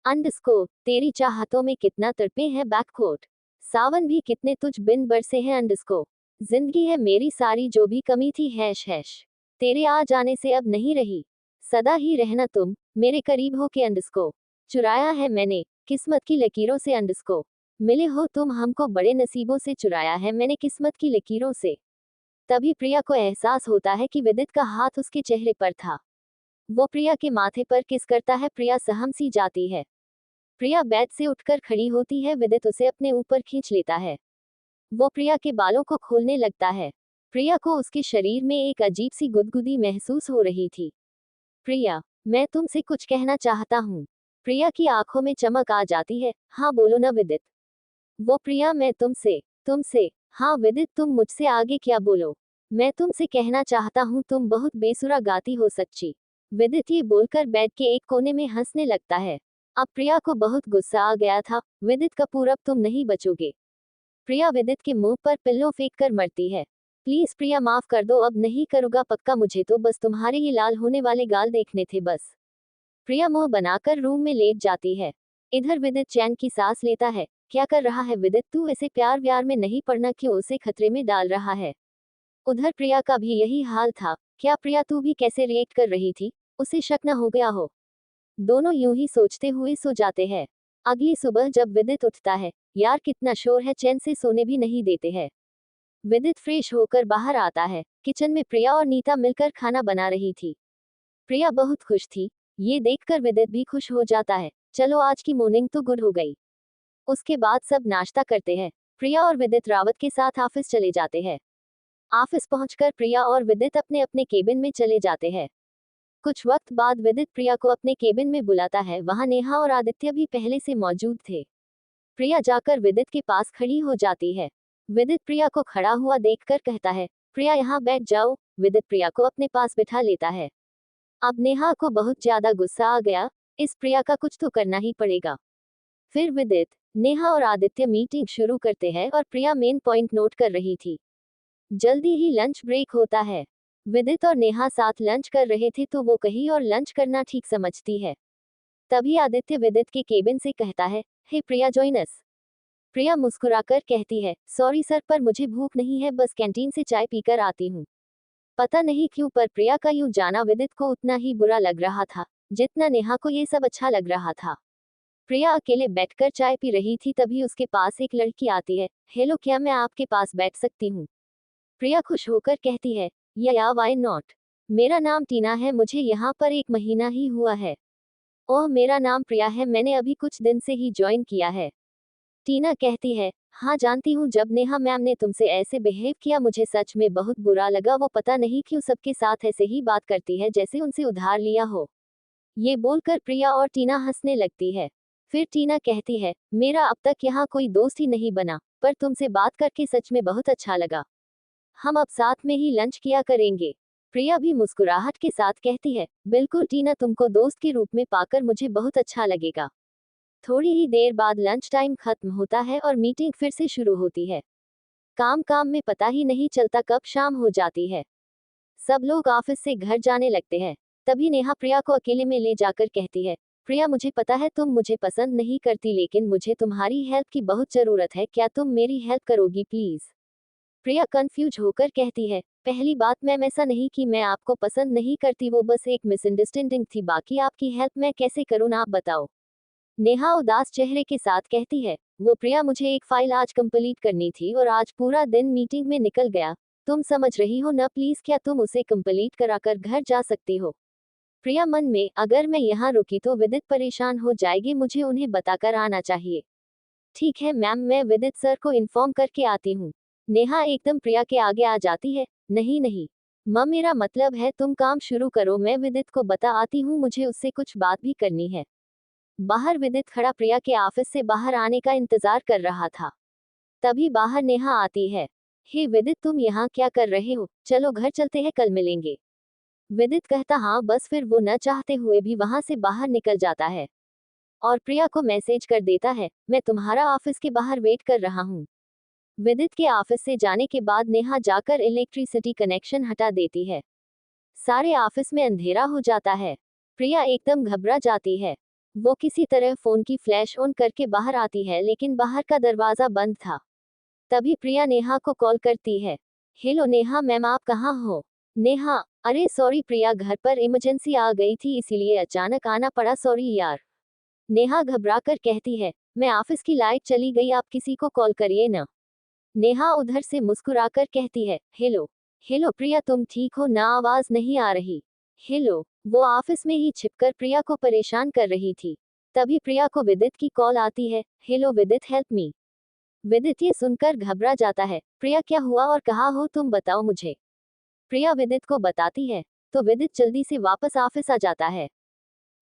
अंडरस्कोर, तेरी चाहतों में कितना तड़पे हैं बैककोट, सावन भी कितने तुझ बिन बरसे हैं अंडरस्कोर, जिंदगी है मेरी सारी जो भी कमी थी हैश हैश, तेरे आ जाने से अब नहीं रही, सदा ही रहना तुम मेरे करीब हो के अंडरस्कोर, चुराया है मैंने किस्मत की लकीरों से अंडरस्कोर, मिले हो तुम हमको बड़े नसीबों से, चुराया है मैंने किस्मत की लकीरों से। तभी प्रिया को एहसास होता है कि विदित का हाथ उसके चेहरे पर था। वो प्रिया के माथे पर किस करता है। प्रिया सहम सी जाती है। प्रिया बेड से उठकर खड़ी होती है। विदित उसे अपने ऊपर खींच लेता है। वो प्रिया के बालों को खोलने लगता है। प्रिया को उसके शरीर में एक अजीब सी गुदगुदी महसूस हो रही थी। प्रिया, मैं तुमसे कुछ कहना चाहता हूँ। प्रिया की आंखों में चमक आ जाती है। हाँ बोलो ना विदित। वो प्रिया, मैं तुमसे तुमसे हाँ विदित, तुम मुझसे आगे क्या बोलो। मैं तुमसे कहना चाहता हूँ, तुम बहुत बेसुरा गाती हो सच्ची। विदित ये बोलकर बेड के एक कोने में हंसने लगता है। अब प्रिया को बहुत गुस्सा आ गया था। विदित कपूर, अब तुम नहीं बचोगे। प्रिया विदित के मुंह पर पिल्लो फेंक कर मरती है। प्लीज प्रिया माफ कर दो, अब नहीं करूँगा पक्का, मुझे तो बस तुम्हारे ये लाल होने वाले गाल देखने थे बस। प्रिया मुंह बनाकर रूम में लेट जाती है। इधर विदित चैन की सांस लेता है। क्या कर रहा है विदित, तू ऐसे प्यार व्यार में नहीं पड़ना, क्यों उसे खतरे में डाल रहा है? उधर प्रिया का भी यही हाल था। क्या प्रिया तू भी कैसे रिएक्ट कर रही थी, उसे शक न हो गया हो? दोनों यूं ही सोचते हुए सो जाते हैं। अगली सुबह जब विदित उठता है, यार कितना शोर है, चैन से सोने भी नहीं देते हैं। विदित फ्रेश होकर बाहर आता है। किचन में प्रिया और नीता मिलकर खाना बना रही थी। प्रिया बहुत खुश थी। ये देखकर विदित भी खुश हो जाता है। चलो आज की मॉर्निंग तो गुड हो गई। उसके बाद सब नाश्ता करते हैं। प्रिया और विदित रावत के साथ ऑफिस चले जाते हैं। ऑफिस पहुंचकर प्रिया और विदित अपने अपने केबिन में चले जाते हैं। कुछ वक्त बाद विदित प्रिया को अपने केबिन में बुलाता है। वहां नेहा और आदित्य भी पहले से मौजूद थे। प्रिया जाकर विदित के पास खड़ी हो जाती है। विदित प्रिया को खड़ा हुआ देखकर कहता है, प्रिया यहाँ बैठ जाओ। विदित प्रिया को अपने पास बिठा लेता है। अब नेहा को बहुत ज्यादा गुस्सा आ गया। इस प्रिया का कुछ तो करना ही पड़ेगा। फिर विदित, नेहा और आदित्य मीटिंग शुरू करते हैं और प्रिया मेन पॉइंट नोट कर रही थी। जल्दी ही लंच ब्रेक होता है। विदित और नेहा साथ लंच कर रहे थे तो वो कहीं और लंच करना ठीक समझती है। तभी आदित्य विदित के केबिन से कहता है, हे प्रिया जॉइन अस। प्रिया मुस्कुराकर कहती है, सॉरी सर पर मुझे भूख नहीं है, बस कैंटीन से चाय पीकर आती हूँ। पता नहीं क्यों पर प्रिया का यूं जाना विदित को उतना ही बुरा लग रहा था जितना नेहा को ये सब अच्छा लग रहा था। प्रिया अकेले बैठकर चाय पी रही थी तभी उसके पास एक लड़की आती है। हेलो, क्या मैं आपके पास बैठ सकती हूँ? प्रिया खुश होकर कहती है, या वाई नॉट। मेरा नाम टीना है, मुझे यहाँ पर 1 महीना ही हुआ है। ओह, मेरा नाम प्रिया है, मैंने अभी कुछ दिन से ही ज्वाइन किया है। टीना कहती है, हाँ जानती हूँ, जब नेहा मैम ने तुमसे ऐसे बिहेव किया मुझे सच में बहुत बुरा लगा। वो पता नहीं क्यों सबके साथ ऐसे ही बात करती है जैसे उनसे उधार लिया हो। ये बोलकर प्रिया और टीना हंसने लगती है। फिर टीना कहती है, मेरा अब तक यहाँ कोई दोस्त ही नहीं बना, पर तुमसे बात करके सच में बहुत अच्छा लगा। हम अब साथ में ही लंच किया करेंगे। प्रिया भी मुस्कुराहट के साथ कहती है, बिल्कुल टीना, तुमको दोस्त के रूप में पाकर मुझे बहुत अच्छा लगेगा। थोड़ी ही देर बाद लंच टाइम खत्म होता है और मीटिंग फिर से शुरू होती है। काम काम में पता ही नहीं चलता कब शाम हो जाती है। सब लोग ऑफिस से घर जाने लगते हैं। तभी नेहा प्रिया को अकेले में ले जाकर कहती है, प्रिया मुझे पता है तुम मुझे पसंद नहीं करती, लेकिन मुझे तुम्हारी हेल्प की बहुत जरूरत है, क्या तुम मेरी हेल्प करोगी प्लीज? प्रिया कंफ्यूज होकर कहती है, पहली बात मैम, ऐसा नहीं कि मैं आपको पसंद नहीं करती, वो बस एक मिसअंडरस्टैंडिंग थी, बाकी आपकी हेल्प मैं कैसे करूँ आप बताओ। नेहा उदास चेहरे के साथ कहती है, वो प्रिया, मुझे एक फाइल आज कंप्लीट करनी थी और आज पूरा दिन मीटिंग में निकल गया। तुम समझ रही हो ना, प्लीज क्या तुम उसे कंप्लीट कराकर घर जा सकती हो? प्रिया मन में, अगर मैं यहाँ रुकी तो विदित परेशान हो जाएगी, मुझे उन्हें बताकर आना चाहिए। ठीक है मैम, मैं विदित सर को इन्फॉर्म करके आती हूँ। नेहा एकदम प्रिया के आगे आ जाती है, नहीं नहीं मम, मेरा मतलब है तुम काम शुरू करो, मैं विदित को बता आती हूँ, मुझे उससे कुछ बात भी करनी है। बाहर विदित खड़ा प्रिया के ऑफिस से बाहर आने का इंतजार कर रहा था। तभी बाहर नेहा आती है। हे विदित, तुम यहाँ क्या कर रहे हो? चलो घर चलते हैं, कल मिलेंगे। विदित कहता हाँ बस, फिर वो न चाहते हुए भी वहां से बाहर निकल जाता है और प्रिया को मैसेज कर देता है, मैं तुम्हारा ऑफिस के बाहर वेट कर रहा हूँ। विदित के ऑफिस से जाने के बाद नेहा जाकर इलेक्ट्रिसिटी कनेक्शन हटा देती है। सारे ऑफिस में अंधेरा हो जाता है। प्रिया एकदम घबरा जाती है। वो किसी तरह फोन की फ्लैश ऑन करके बाहर आती है, लेकिन बाहर का दरवाजा बंद था। तभी प्रिया नेहा को कॉल करती है। हेलो नेहा मैम, आप कहाँ हो? नेहा, अरे सॉरी प्रिया, घर पर इमरजेंसी आ गई थी इसीलिए अचानक आना पड़ा, सॉरी यार। नेहा घबराकर कहती है, मैं ऑफिस की लाइट चली गई, आप किसी को कॉल करिए ना। नेहा उधर से मुस्कुराकर कहती है, हेलो हेलो प्रिया, तुम ठीक हो ना? आवाज नहीं आ रही। हेलो। वो ऑफिस में ही छिपकर प्रिया को परेशान कर रही थी। तभी प्रिया को विदित की कॉल आती है। हेलो विदित, हेल्प मी। विदित ये सुनकर घबरा जाता है। प्रिया क्या हुआ और कहाँ हो तुम, बताओ मुझे। प्रिया विदित को बताती है तो विदित जल्दी से वापस ऑफिस आ जाता है।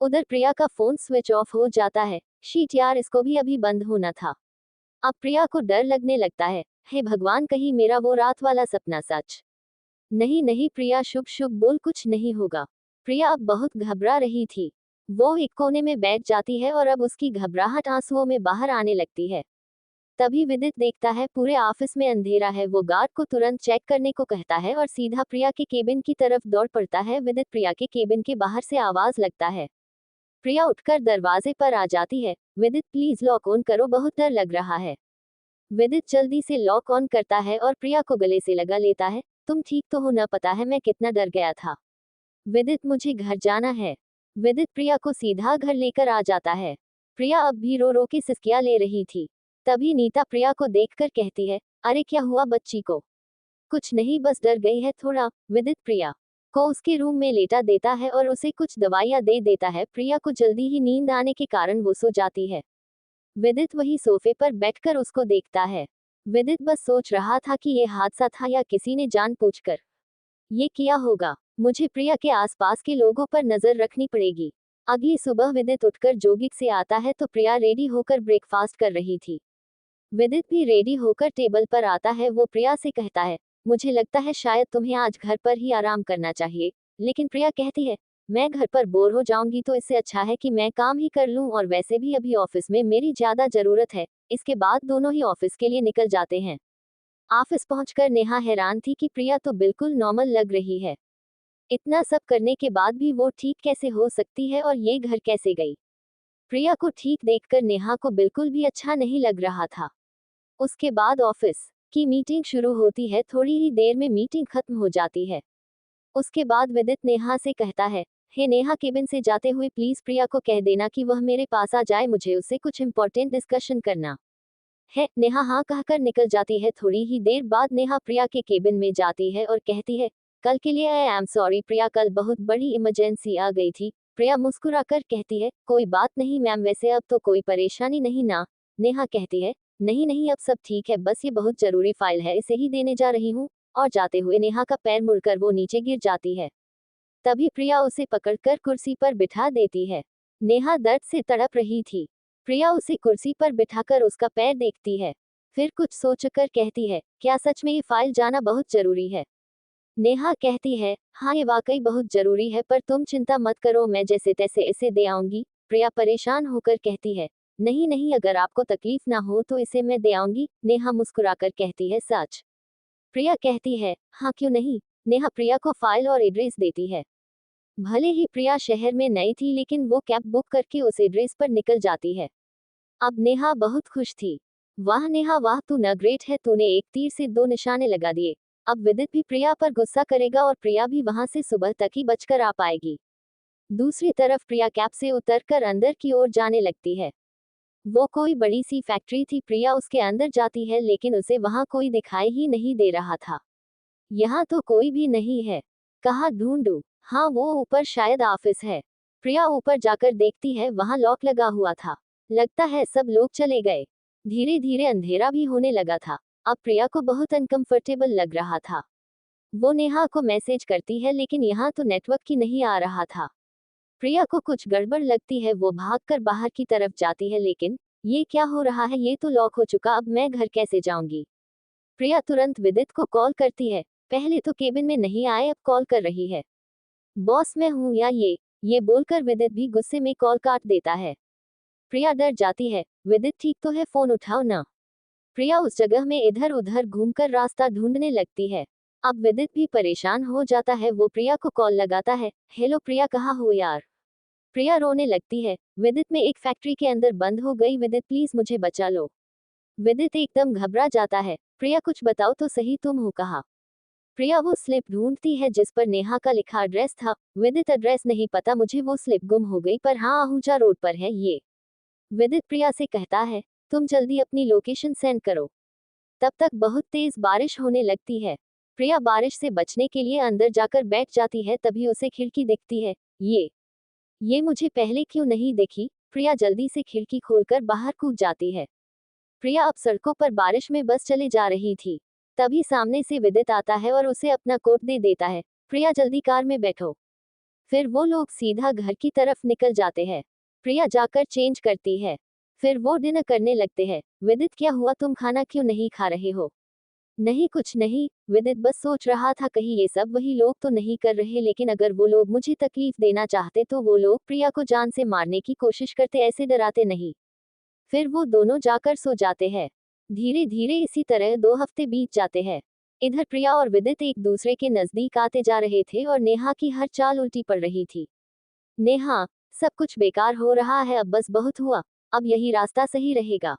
उधर प्रिया का फोन स्विच ऑफ हो जाता है। शीट यार, इसको भी अभी बंद होना था। अब प्रिया को डर लगने लगता है। हे भगवान, कहीं मेरा वो रात वाला सपना सच। नहीं नहीं प्रिया, शुभ शुभ बोल, कुछ नहीं होगा। प्रिया अब बहुत घबरा रही थी। वो एक कोने में बैठ जाती है और अब उसकी घबराहट आंसुओं में बाहर आने लगती है। तभी विदित देखता है पूरे ऑफिस में अंधेरा है। वो गार्ड को तुरंत चेक करने को कहता है और सीधा प्रिया के केबिन की तरफ दौड़ पड़ता है। विदित प्रिया के केबिन के बाहर से आवाज लगता है। प्रिया उठकर दरवाजे पर आ जाती है। विदित प्लीज लॉक ऑन करो, बहुत डर लग रहा है। विदित जल्दी से लॉक ऑन करता है और प्रिया को गले से लगा लेता है। तुम ठीक तो हो ना? पता है मैं कितना डर गया था। विदित, मुझे घर जाना है। विदित प्रिया को सीधा घर लेकर आ जाता है। प्रिया अब भी रो रो के सिसकियां ले रही थी। तभी नीता प्रिया को देखकर कहती है, अरे क्या हुआ बच्ची को? कुछ नहीं, बस डर गई है थोड़ा। विदित प्रिया को उसके रूम में लेटा देता है और उसे कुछ दवाइयां दे देता है। प्रिया को जल्दी ही नींद आने के कारण वो सो जाती है। विदित वही सोफे पर बैठकर उसको देखता है। विदित बस सोच रहा था कि ये हादसा था या किसी ने जानबूझकर ये किया होगा। मुझे प्रिया के आसपास के लोगों पर नजर रखनी पड़ेगी। अगली सुबह विदित उठकर जॉगिंग से आता है तो प्रिया रेडी होकर ब्रेकफास्ट कर रही थी। विदित भी रेडी होकर टेबल पर आता है। वो प्रिया से कहता है, मुझे लगता है शायद तुम्हें आज घर पर ही आराम करना चाहिए। लेकिन प्रिया कहती है, मैं घर पर बोर हो जाऊंगी तो इससे अच्छा है कि मैं काम ही कर लूं, और वैसे भी अभी ऑफिस में मेरी ज्यादा जरूरत है। इसके बाद दोनों ही ऑफिस के लिए निकल जाते हैं। ऑफिस पहुंचकर नेहा हैरान थी कि प्रिया तो बिल्कुल नॉर्मल लग रही है। इतना सब करने के बाद भी वो ठीक कैसे हो सकती है और ये घर कैसे गई। प्रिया को ठीक देखकर नेहा को बिल्कुल भी अच्छा नहीं लग रहा था। उसके बाद ऑफिस की मीटिंग शुरू होती है। थोड़ी ही देर में मीटिंग खत्म हो जाती है। उसके बाद विदित नेहा से कहता है, हे नेहा, केबिन से जाते हुए प्लीज प्रिया को कह देना कि वह मेरे पास आ जाए, मुझे उससे कुछ इंपॉर्टेंट डिस्कशन करना है। नेहा हाँ कहकर निकल जाती है। थोड़ी ही देर बाद नेहा प्रिया के केबिन में जाती है और कहती है, कल के लिए आई एम सॉरी प्रिया, कल बहुत बड़ी इमरजेंसी आ गई थी। प्रिया मुस्कुराकर कहती है, कोई बात नहीं मैम, वैसे अब तो कोई परेशानी नहीं ना। नेहा कहती है, नहीं नहीं अब सब ठीक है, बस ये बहुत जरूरी फाइल है, इसे ही देने जा रही हूँ। और जाते हुए नेहा का पैर मुड़कर वो नीचे गिर जाती है। तभी प्रिया उसे पकड़कर कुर्सी पर बिठा देती है। नेहा दर्द से तड़प रही थी। प्रिया उसे कुर्सी पर बिठाकर उसका पैर देखती है। फिर कुछ सोचकर कहती है, क्या सच में ये फाइल जाना बहुत जरूरी है। नेहा कहती है, हाँ ये वाकई बहुत जरूरी है, पर तुम चिंता मत करो, मैं जैसे तैसे इसे दे आऊंगी। प्रिया परेशान होकर कहती है, नहीं नहीं, अगर आपको तकलीफ ना हो तो इसे मैं दे आऊंगी। नेहा मुस्कुराकर कहती है, सच। प्रिया कहती है, हाँ क्यों नहीं। नेहा प्रिया को फाइल और एड्रेस देती है। भले ही प्रिया शहर में नई थी, लेकिन वो कैब बुक करके उस एड्रेस पर निकल जाती है। अब नेहा बहुत खुश थी। वाह नेहा वाह, तू न ग्रेट है, तूने एक तीर से दो निशाने लगा दिए। अब विदित भी प्रिया पर गुस्सा करेगा और प्रिया भी वहां से सुबह तक ही बचकर आ पाएगी। दूसरी तरफ प्रिया कैब से उतरकर अंदर की ओर जाने लगती है। वो कोई बड़ी सी फैक्ट्री थी। प्रिया उसके अंदर जाती है, लेकिन उसे वहां कोई दिखाई ही नहीं दे रहा था। यहाँ तो कोई भी नहीं है, कहाँ ढूंढूं। हाँ वो ऊपर शायद ऑफिस है। प्रिया ऊपर जाकर देखती है, वहां लॉक लगा हुआ था। लगता है सब लोग चले गए। धीरे धीरे अंधेरा भी होने लगा था। अब प्रिया को बहुत अनकंफर्टेबल लग रहा था। वो नेहा को मैसेज करती है, लेकिन यहाँ तो नेटवर्क ही नहीं आ रहा था। प्रिया को कुछ गड़बड़ लगती है। वो भागकर बाहर की तरफ जाती है, लेकिन ये क्या हो रहा है, ये तो लॉक हो चुका, अब मैं घर कैसे जाऊंगी। प्रिया तुरंत विदित को कॉल करती है। पहले तो केबिन में नहीं आए, अब कॉल कर रही है। बॉस मैं हूँ या ये बोलकर विदित भी गुस्से में कॉल काट देता है। प्रिया डर जाती है, विदित ठीक तो है, फोन उठाओ ना। प्रिया उस जगह में इधर उधर घूमकर रास्ता ढूंढने लगती है। अब विदित भी परेशान हो जाता है। वो प्रिया को कॉल लगाता है, हेलो प्रिया, कहाँ हो यार। प्रिया रोने लगती है, विदित में एक फैक्ट्री के अंदर बंद हो गई, विदित प्लीज मुझे बचा लो। विदित एकदम घबरा जाता है, प्रिया कुछ बताओ तो सही, तुम हो कहाँ। प्रिया वो स्लिप ढूंढती है जिस पर नेहा का लिखा एड्रेस था। विदित एड्रेस नहीं पता मुझे, वो स्लिप गुम हो गई, पर हाँ आहूजा रोड पर है ये। विदित प्रिया से कहता है, तुम जल्दी अपनी लोकेशन सेंड करो। तब तक बहुत तेज बारिश होने लगती है। प्रिया बारिश से बचने के लिए अंदर जाकर बैठ जाती है। तभी उसे खिड़की दिखती है। ये मुझे पहले क्यों नहीं देखी। प्रिया जल्दी से खिड़की खोलकर बाहर कूद जाती है। प्रिया अब सड़कों पर बारिश में बस चले जा रही थी। तभी सामने से विदित आता है और उसे अपना कोट दे देता है। प्रिया जल्दी कार में बैठो। फिर वो लोग सीधा घर की तरफ निकल जाते हैं। प्रिया जाकर चेंज करती है। फिर वो डिनर करने लगते हैं। विदित क्या हुआ, तुम खाना क्यों नहीं खा रहे हो। नहीं कुछ नहीं, विदित बस सोच रहा था कहीं ये सब वही लोग तो नहीं कर रहे, लेकिन अगर वो लोग मुझे तकलीफ देना चाहते तो वो लोग प्रिया को जान से मारने की कोशिश करते, ऐसे डराते नहीं। फिर वो दोनों जाकर सो जाते हैं। धीरे धीरे इसी तरह 2 हफ्ते बीत जाते हैं। इधर प्रिया और विदित एक दूसरे के नजदीक आते जा रहे थे और नेहा की हर चाल उल्टी पड़ रही थी। नेहा, सब कुछ बेकार हो रहा है, अब बस बहुत हुआ, अब यही रास्ता सही रहेगा।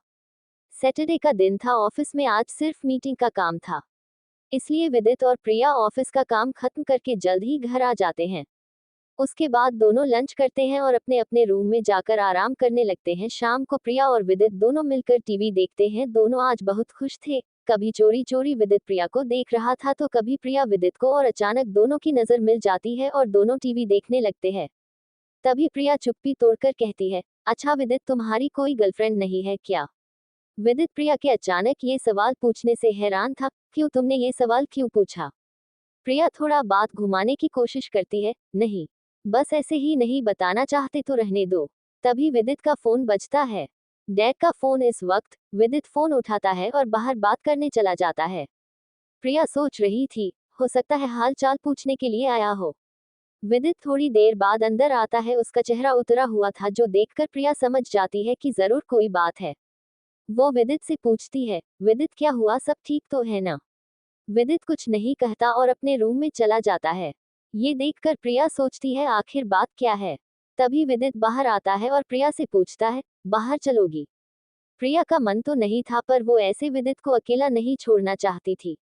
सैटरडे का दिन था। ऑफिस में आज सिर्फ मीटिंग का काम था, इसलिए विदित और प्रिया ऑफिस का काम खत्म करके जल्द ही घर आ जाते हैं। उसके बाद दोनों लंच करते हैं और अपने अपने रूम में जाकर आराम करने लगते हैं। शाम को प्रिया और विदित दोनों मिलकर टीवी देखते हैं। दोनों आज बहुत खुश थे। कभी चोरी चोरी विदित प्रिया को देख रहा था तो कभी प्रिया विदित को, और अचानक दोनों की नजर मिल जाती है और दोनों टीवी देखने लगते हैं। तभी प्रिया चुप्पी तोड़कर कहती है, अच्छा विदित, तुम्हारी कोई गर्लफ्रेंड नहीं है क्या। विदित प्रिया के अचानक ये सवाल पूछने से हैरान था। क्यों, तुमने ये सवाल क्यों पूछा। प्रिया थोड़ा बात घुमाने की कोशिश करती है, नहीं, बस ऐसे ही नहीं बताना चाहते तो रहने दो। तभी विदित का फोन बजता है। डैड का फोन इस वक्त। विदित फोन उठाता है और बाहर बात करने चला जाता है। प्रिया सोच रही थी, हो सकता है हाल चाल पूछने के लिए आया हो। विदित थोड़ी देर बाद अंदर आता है। उसका चेहरा उतरा हुआ था, जो देखकर प्रिया समझ जाती है कि जरूर कोई बात है। वो विदित से पूछती है, विदित क्या हुआ, सब ठीक तो है ना? विदित कुछ नहीं कहता और अपने रूम में चला जाता है। ये देखकर प्रिया सोचती है आखिर बात क्या है। तभी विदित बाहर आता है और प्रिया से पूछता है, बाहर चलोगी? प्रिया का मन तो नहीं था, पर वो ऐसे विदित को अकेला नहीं छोड़ना चाहती थी।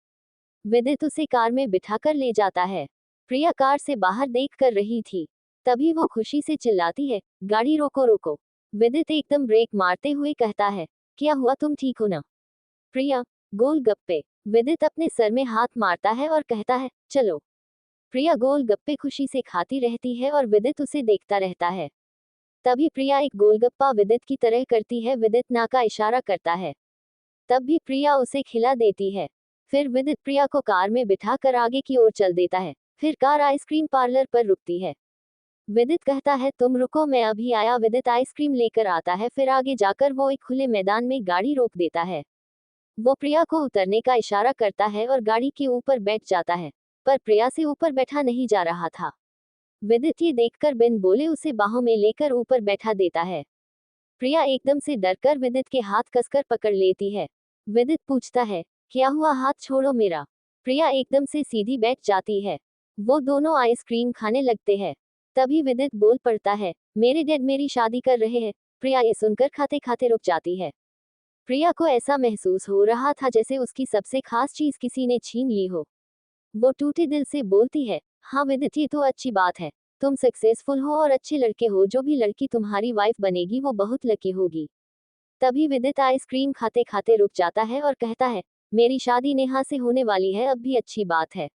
विदित उसे कार में बिठाकर ले जाता है। प्रिया कार से बाहर देख कर रही थी। तभी वो खुशी से चिल्लाती है, गाड़ी रोको रोको। विदित एकदम ब्रेक मारते हुए कहता है, क्या हुआ, तुम ठीक हो ना? प्रिया, गोलगप्पे। विदित अपने सर में हाथ मारता है और कहता है, चलो। प्रिया गोलगप्पे खुशी से खाती रहती है और विदित उसे देखता रहता है। तभी प्रिया एक गोलगप्पा विदित की तरह करती है। विदित ना का इशारा करता है। तब भी प्रिया उसे खिला देती है। फिर विदित प्रिया को कार में बिठाकर आगे की ओर चल देता है। फिर कार आइसक्रीम पार्लर पर रुकती है। विदित कहता है, तुम रुको, मैं अभी आया। विदित आइसक्रीम लेकर आता है। फिर आगे जाकर वो एक खुले मैदान में गाड़ी रोक देता है। वो प्रिया को उतरने का इशारा करता है और गाड़ी के ऊपर बैठ जाता है, पर प्रिया से ऊपर बैठा नहीं जा रहा था। विदित ये देखकर बिन बोले उसे बाहों में लेकर ऊपर बैठा देता है। प्रिया एकदम से डरकर विदित के हाथ कसकर पकड़ लेती है। विदित पूछता है, क्या हुआ, हाथ छोड़ो मेरा। प्रिया एकदम से सीधी बैठ जाती है। वो दोनों आइसक्रीम खाने लगते हैं। तभी विदित बोल पड़ता है, मेरे डैड मेरी शादी कर रहे हैं। प्रिया ये सुनकर खाते खाते रुक जाती है। प्रिया को ऐसा महसूस हो रहा था जैसे उसकी सबसे खास चीज किसी ने छीन ली हो। वो टूटे दिल से बोलती है, हाँ विदित, ये तो अच्छी बात है। तुम सक्सेसफुल हो और अच्छे लड़के हो। जो भी लड़की तुम्हारी वाइफ बनेगी वो बहुत लकी होगी। तभी विदित आइसक्रीम खाते खाते रुक जाता है और कहता है, मेरी शादी नेहा से होने वाली है, अब भी अच्छी बात है।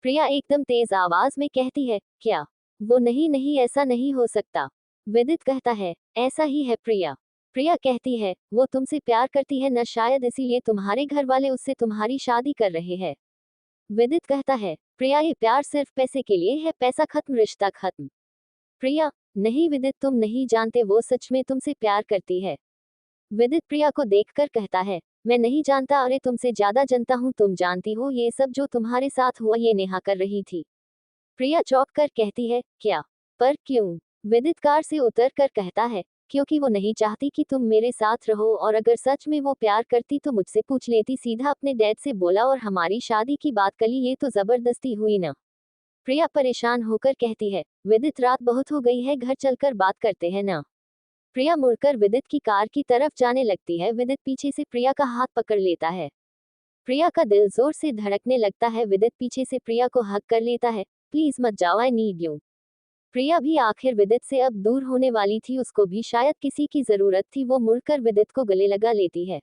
प्रिया एकदम तेज आवाज में कहती है, क्या? वो नहीं नहीं, ऐसा नहीं हो सकता। विदित कहता है, ऐसा ही है प्रिया। प्रिया कहती है, वो तुमसे प्यार करती है न, शायद इसीलिए तुम्हारे घर वाले उससे तुम्हारी शादी कर रहे हैं। विदित कहता है, प्रिया ये प्यार सिर्फ पैसे के लिए है, पैसा खत्म रिश्ता खत्म। प्रिया, नहीं विदित, तुम नहीं जानते, वो सच में तुमसे प्यार करती है। विदित प्रिया को देखकर कहता है, मैं नहीं जानता, अरे तुमसे ज्यादा जानता हूँ। तुम जानती हो ये सब जो तुम्हारे साथ हुआ ये नेहा कर रही थी। प्रिया चौंक कर कहती है, क्या? पर क्यों? विदित कार से उतर कर कहता है, क्योंकि वो नहीं चाहती कि तुम मेरे साथ रहो, और अगर सच में वो प्यार करती तो मुझसे पूछ लेती। सीधा अपने डैड से बोला और हमारी शादी की बात करी, ये तो जबरदस्ती हुई ना। प्रिया परेशान होकर कहती है, विदित रात बहुत हो गई है, घर चलकर बात करते हैं ना। प्रिया मुड़कर विदित की कार की तरफ जाने लगती है। विदित पीछे से प्रिया का हाथ पकड़ लेता है। प्रिया का दिल जोर से धड़कने लगता है। विदित पीछे से प्रिया को हक कर लेता है, प्लीज मत जाओ, आई नीड यू। प्रिया भी आखिर विदित से अब दूर होने वाली थी, उसको भी शायद किसी की जरूरत थी। वो मुड़कर विदित को गले लगा लेती है।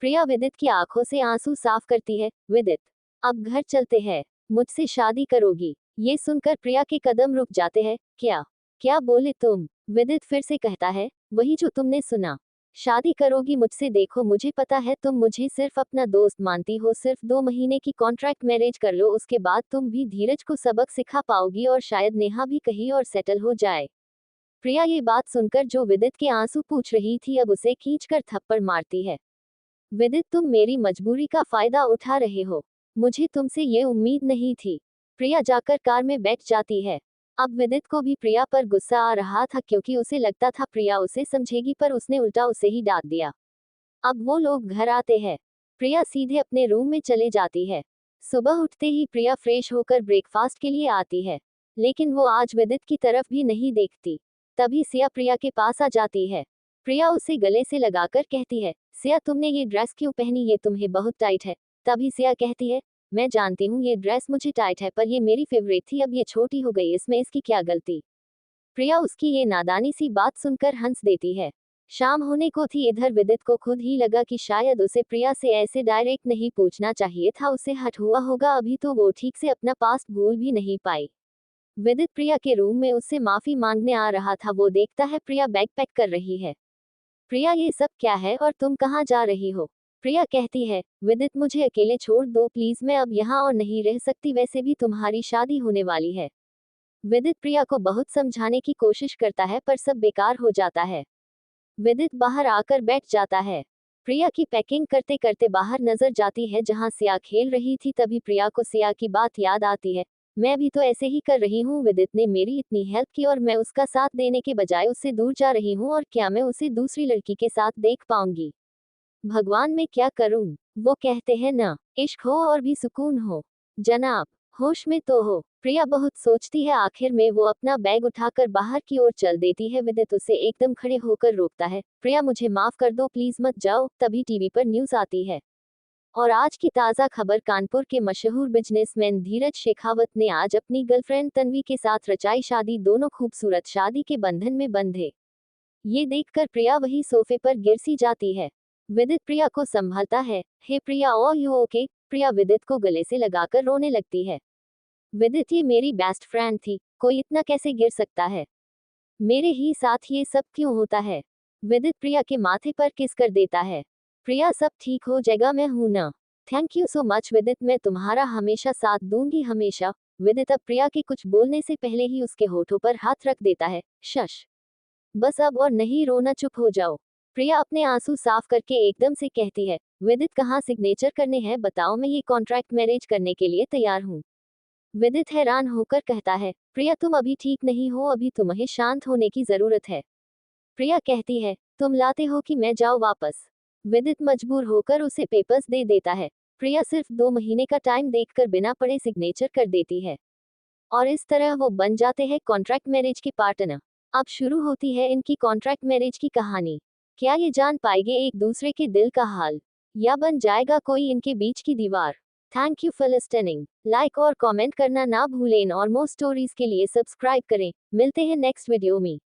प्रिया विदित की आंखों से आंसू साफ करती है, विदित, अब घर चलते हैं, मुझसे शादी करोगी? ये सुनकर प्रिया के कदम रुक जाते हैं। क्या? क्या बोले तुम? विदित फिर से कहता है, वही जो तुमने सुना, शादी करोगी मुझसे। देखो मुझे पता है तुम मुझे सिर्फ अपना दोस्त मानती हो, सिर्फ 2 महीने की कॉन्ट्रैक्ट मैरिज कर लो, उसके बाद तुम भी धीरज को सबक सिखा पाओगी और शायद नेहा भी कहीं और सेटल हो जाए। प्रिया ये बात सुनकर जो विदित के आंसू पूछ रही थी, अब उसे खींचकर थप्पड़ मारती है। विदित, तुम मेरी मजबूरी का फायदा उठा रहे हो, मुझे तुमसे ये उम्मीद नहीं थी। प्रिया जाकर कार में बैठ जाती है। अब विदित को भी प्रिया पर गुस्सा आ रहा था, क्योंकि उसे लगता था प्रिया उसे समझेगी, पर उसने उल्टा उसे ही डांट दिया। अब वो लोग घर आते हैं। प्रिया सीधे अपने रूम में चले जाती है। सुबह उठते ही प्रिया फ्रेश होकर ब्रेकफास्ट के लिए आती है, लेकिन वो आज विदित की तरफ भी नहीं देखती। तभी सिया प्रिया के पास आ जाती है। प्रिया उसे गले से लगाकर कहती है, सिया तुमने ये ड्रेस क्यों पहनी, ये तुम्हें बहुत टाइट है। तभी सिया कहती है, मैं जानती हूँ ये ड्रेस मुझे टाइट है, पर ये मेरी फेवरेट थी, अब ये छोटी हो गई, इसमें इसकी क्या गलती। प्रिया उसकी ये नादानी सी बात सुनकर हंस देती है। शाम होने को थी। इधर विदित को खुद ही लगा कि शायद उसे प्रिया से ऐसे डायरेक्ट नहीं पूछना चाहिए था, उसे हट हुआ होगा अभी तो वो ठीक से अपना पास्ट भूल भी नहीं पाई। विदित प्रिया के रूम में उससे माफी मांगने आ रहा था। वो देखता है प्रिया बैग पैक कर रही है। प्रिया, ये सब क्या है और तुम कहाँ जा रही हो? प्रिया कहती है, विदित मुझे अकेले छोड़ दो प्लीज, मैं अब यहाँ और नहीं रह सकती, वैसे भी तुम्हारी शादी होने वाली है। विदित प्रिया को बहुत समझाने की कोशिश करता है पर सब बेकार हो जाता है। विदित बाहर आकर बैठ जाता है। प्रिया की पैकिंग करते करते बाहर नजर जाती है जहां सिया खेल रही थी, तभी प्रिया को सिया की बात याद आती है। मैं भी तो ऐसे ही कर रही हूँ, विदित ने मेरी इतनी हेल्प की और मैं उसका साथ देने के बजाय उससे दूर जा रही हूँ, और क्या मैं उसे दूसरी लड़की के साथ देख पाऊंगी? भगवान मैं क्या करूं? वो कहते हैं ना, इश्क हो और भी सुकून हो। जनाब, होश में तो हो। प्रिया बहुत सोचती है, आखिर में वो अपना बैग उठाकर बाहर की ओर चल देती है। विदित उसे एकदम खड़े होकर रोकता है। प्रिया मुझे माफ कर दो प्लीज, मत जाओ। तभी टीवी पर न्यूज आती है और आज की ताज़ा खबर, कानपुर के मशहूर बिजनेसमैन धीरज शेखावत ने आज अपनी गर्लफ्रेंड तन्वी के साथ रचाई शादी, दोनों खूबसूरत शादी के बंधन में बंधे। ये देखकर प्रिया वही सोफे पर गिर सी जाती है। विदित प्रिया को संभालता है। हे प्रिया, ओ यू ओके? प्रिया विदित को गले से लगाकर रोने लगती है। विदित, ये मेरी बेस्ट फ्रेंड थी, कोई इतना कैसे गिर सकता है? मेरे ही साथ ये सब क्यों होता है? विदित प्रिया के माथे पर किस कर देता है। प्रिया सब ठीक हो जाएगा, मैं हूं ना। थैंक यू सो मच विदित, मैं तुम्हारा हमेशा साथ दूंगी, हमेशा। विदित अब प्रिया के कुछ बोलने से पहले ही उसके होठों पर हाथ रख देता है। शश, बस अब और नहीं रोना, चुप हो जाओ। प्रिया अपने आंसू साफ करके एकदम से कहती है, विदित कहाँ सिग्नेचर करने हैं बताओ, मैं ये कॉन्ट्रैक्ट मैरिज करने के लिए तैयार हूँ। विदित हैरान होकर कहता है, प्रिया तुम अभी ठीक नहीं हो, अभी तुम्हें शांत होने की जरूरत है। प्रिया कहती है, तुम लाते हो कि मैं जाऊँ वापस? विदित मजबूर होकर उसे पेपर्स दे देता है। प्रिया सिर्फ 2 महीने का टाइम देखकर बिना पढ़े सिग्नेचर कर देती है और इस तरह वो बन जाते हैं कॉन्ट्रैक्ट मैरिज के पार्टनर। अब शुरू होती है इनकी कॉन्ट्रैक्ट मैरिज की कहानी। क्या ये जान पाएंगे एक दूसरे के दिल का हाल, या बन जाएगा कोई इनके बीच की दीवार? Thank you for listening. Like और कमेंट करना ना भूलें और मोर स्टोरीज के लिए सब्सक्राइब करें। मिलते हैं नेक्स्ट वीडियो में।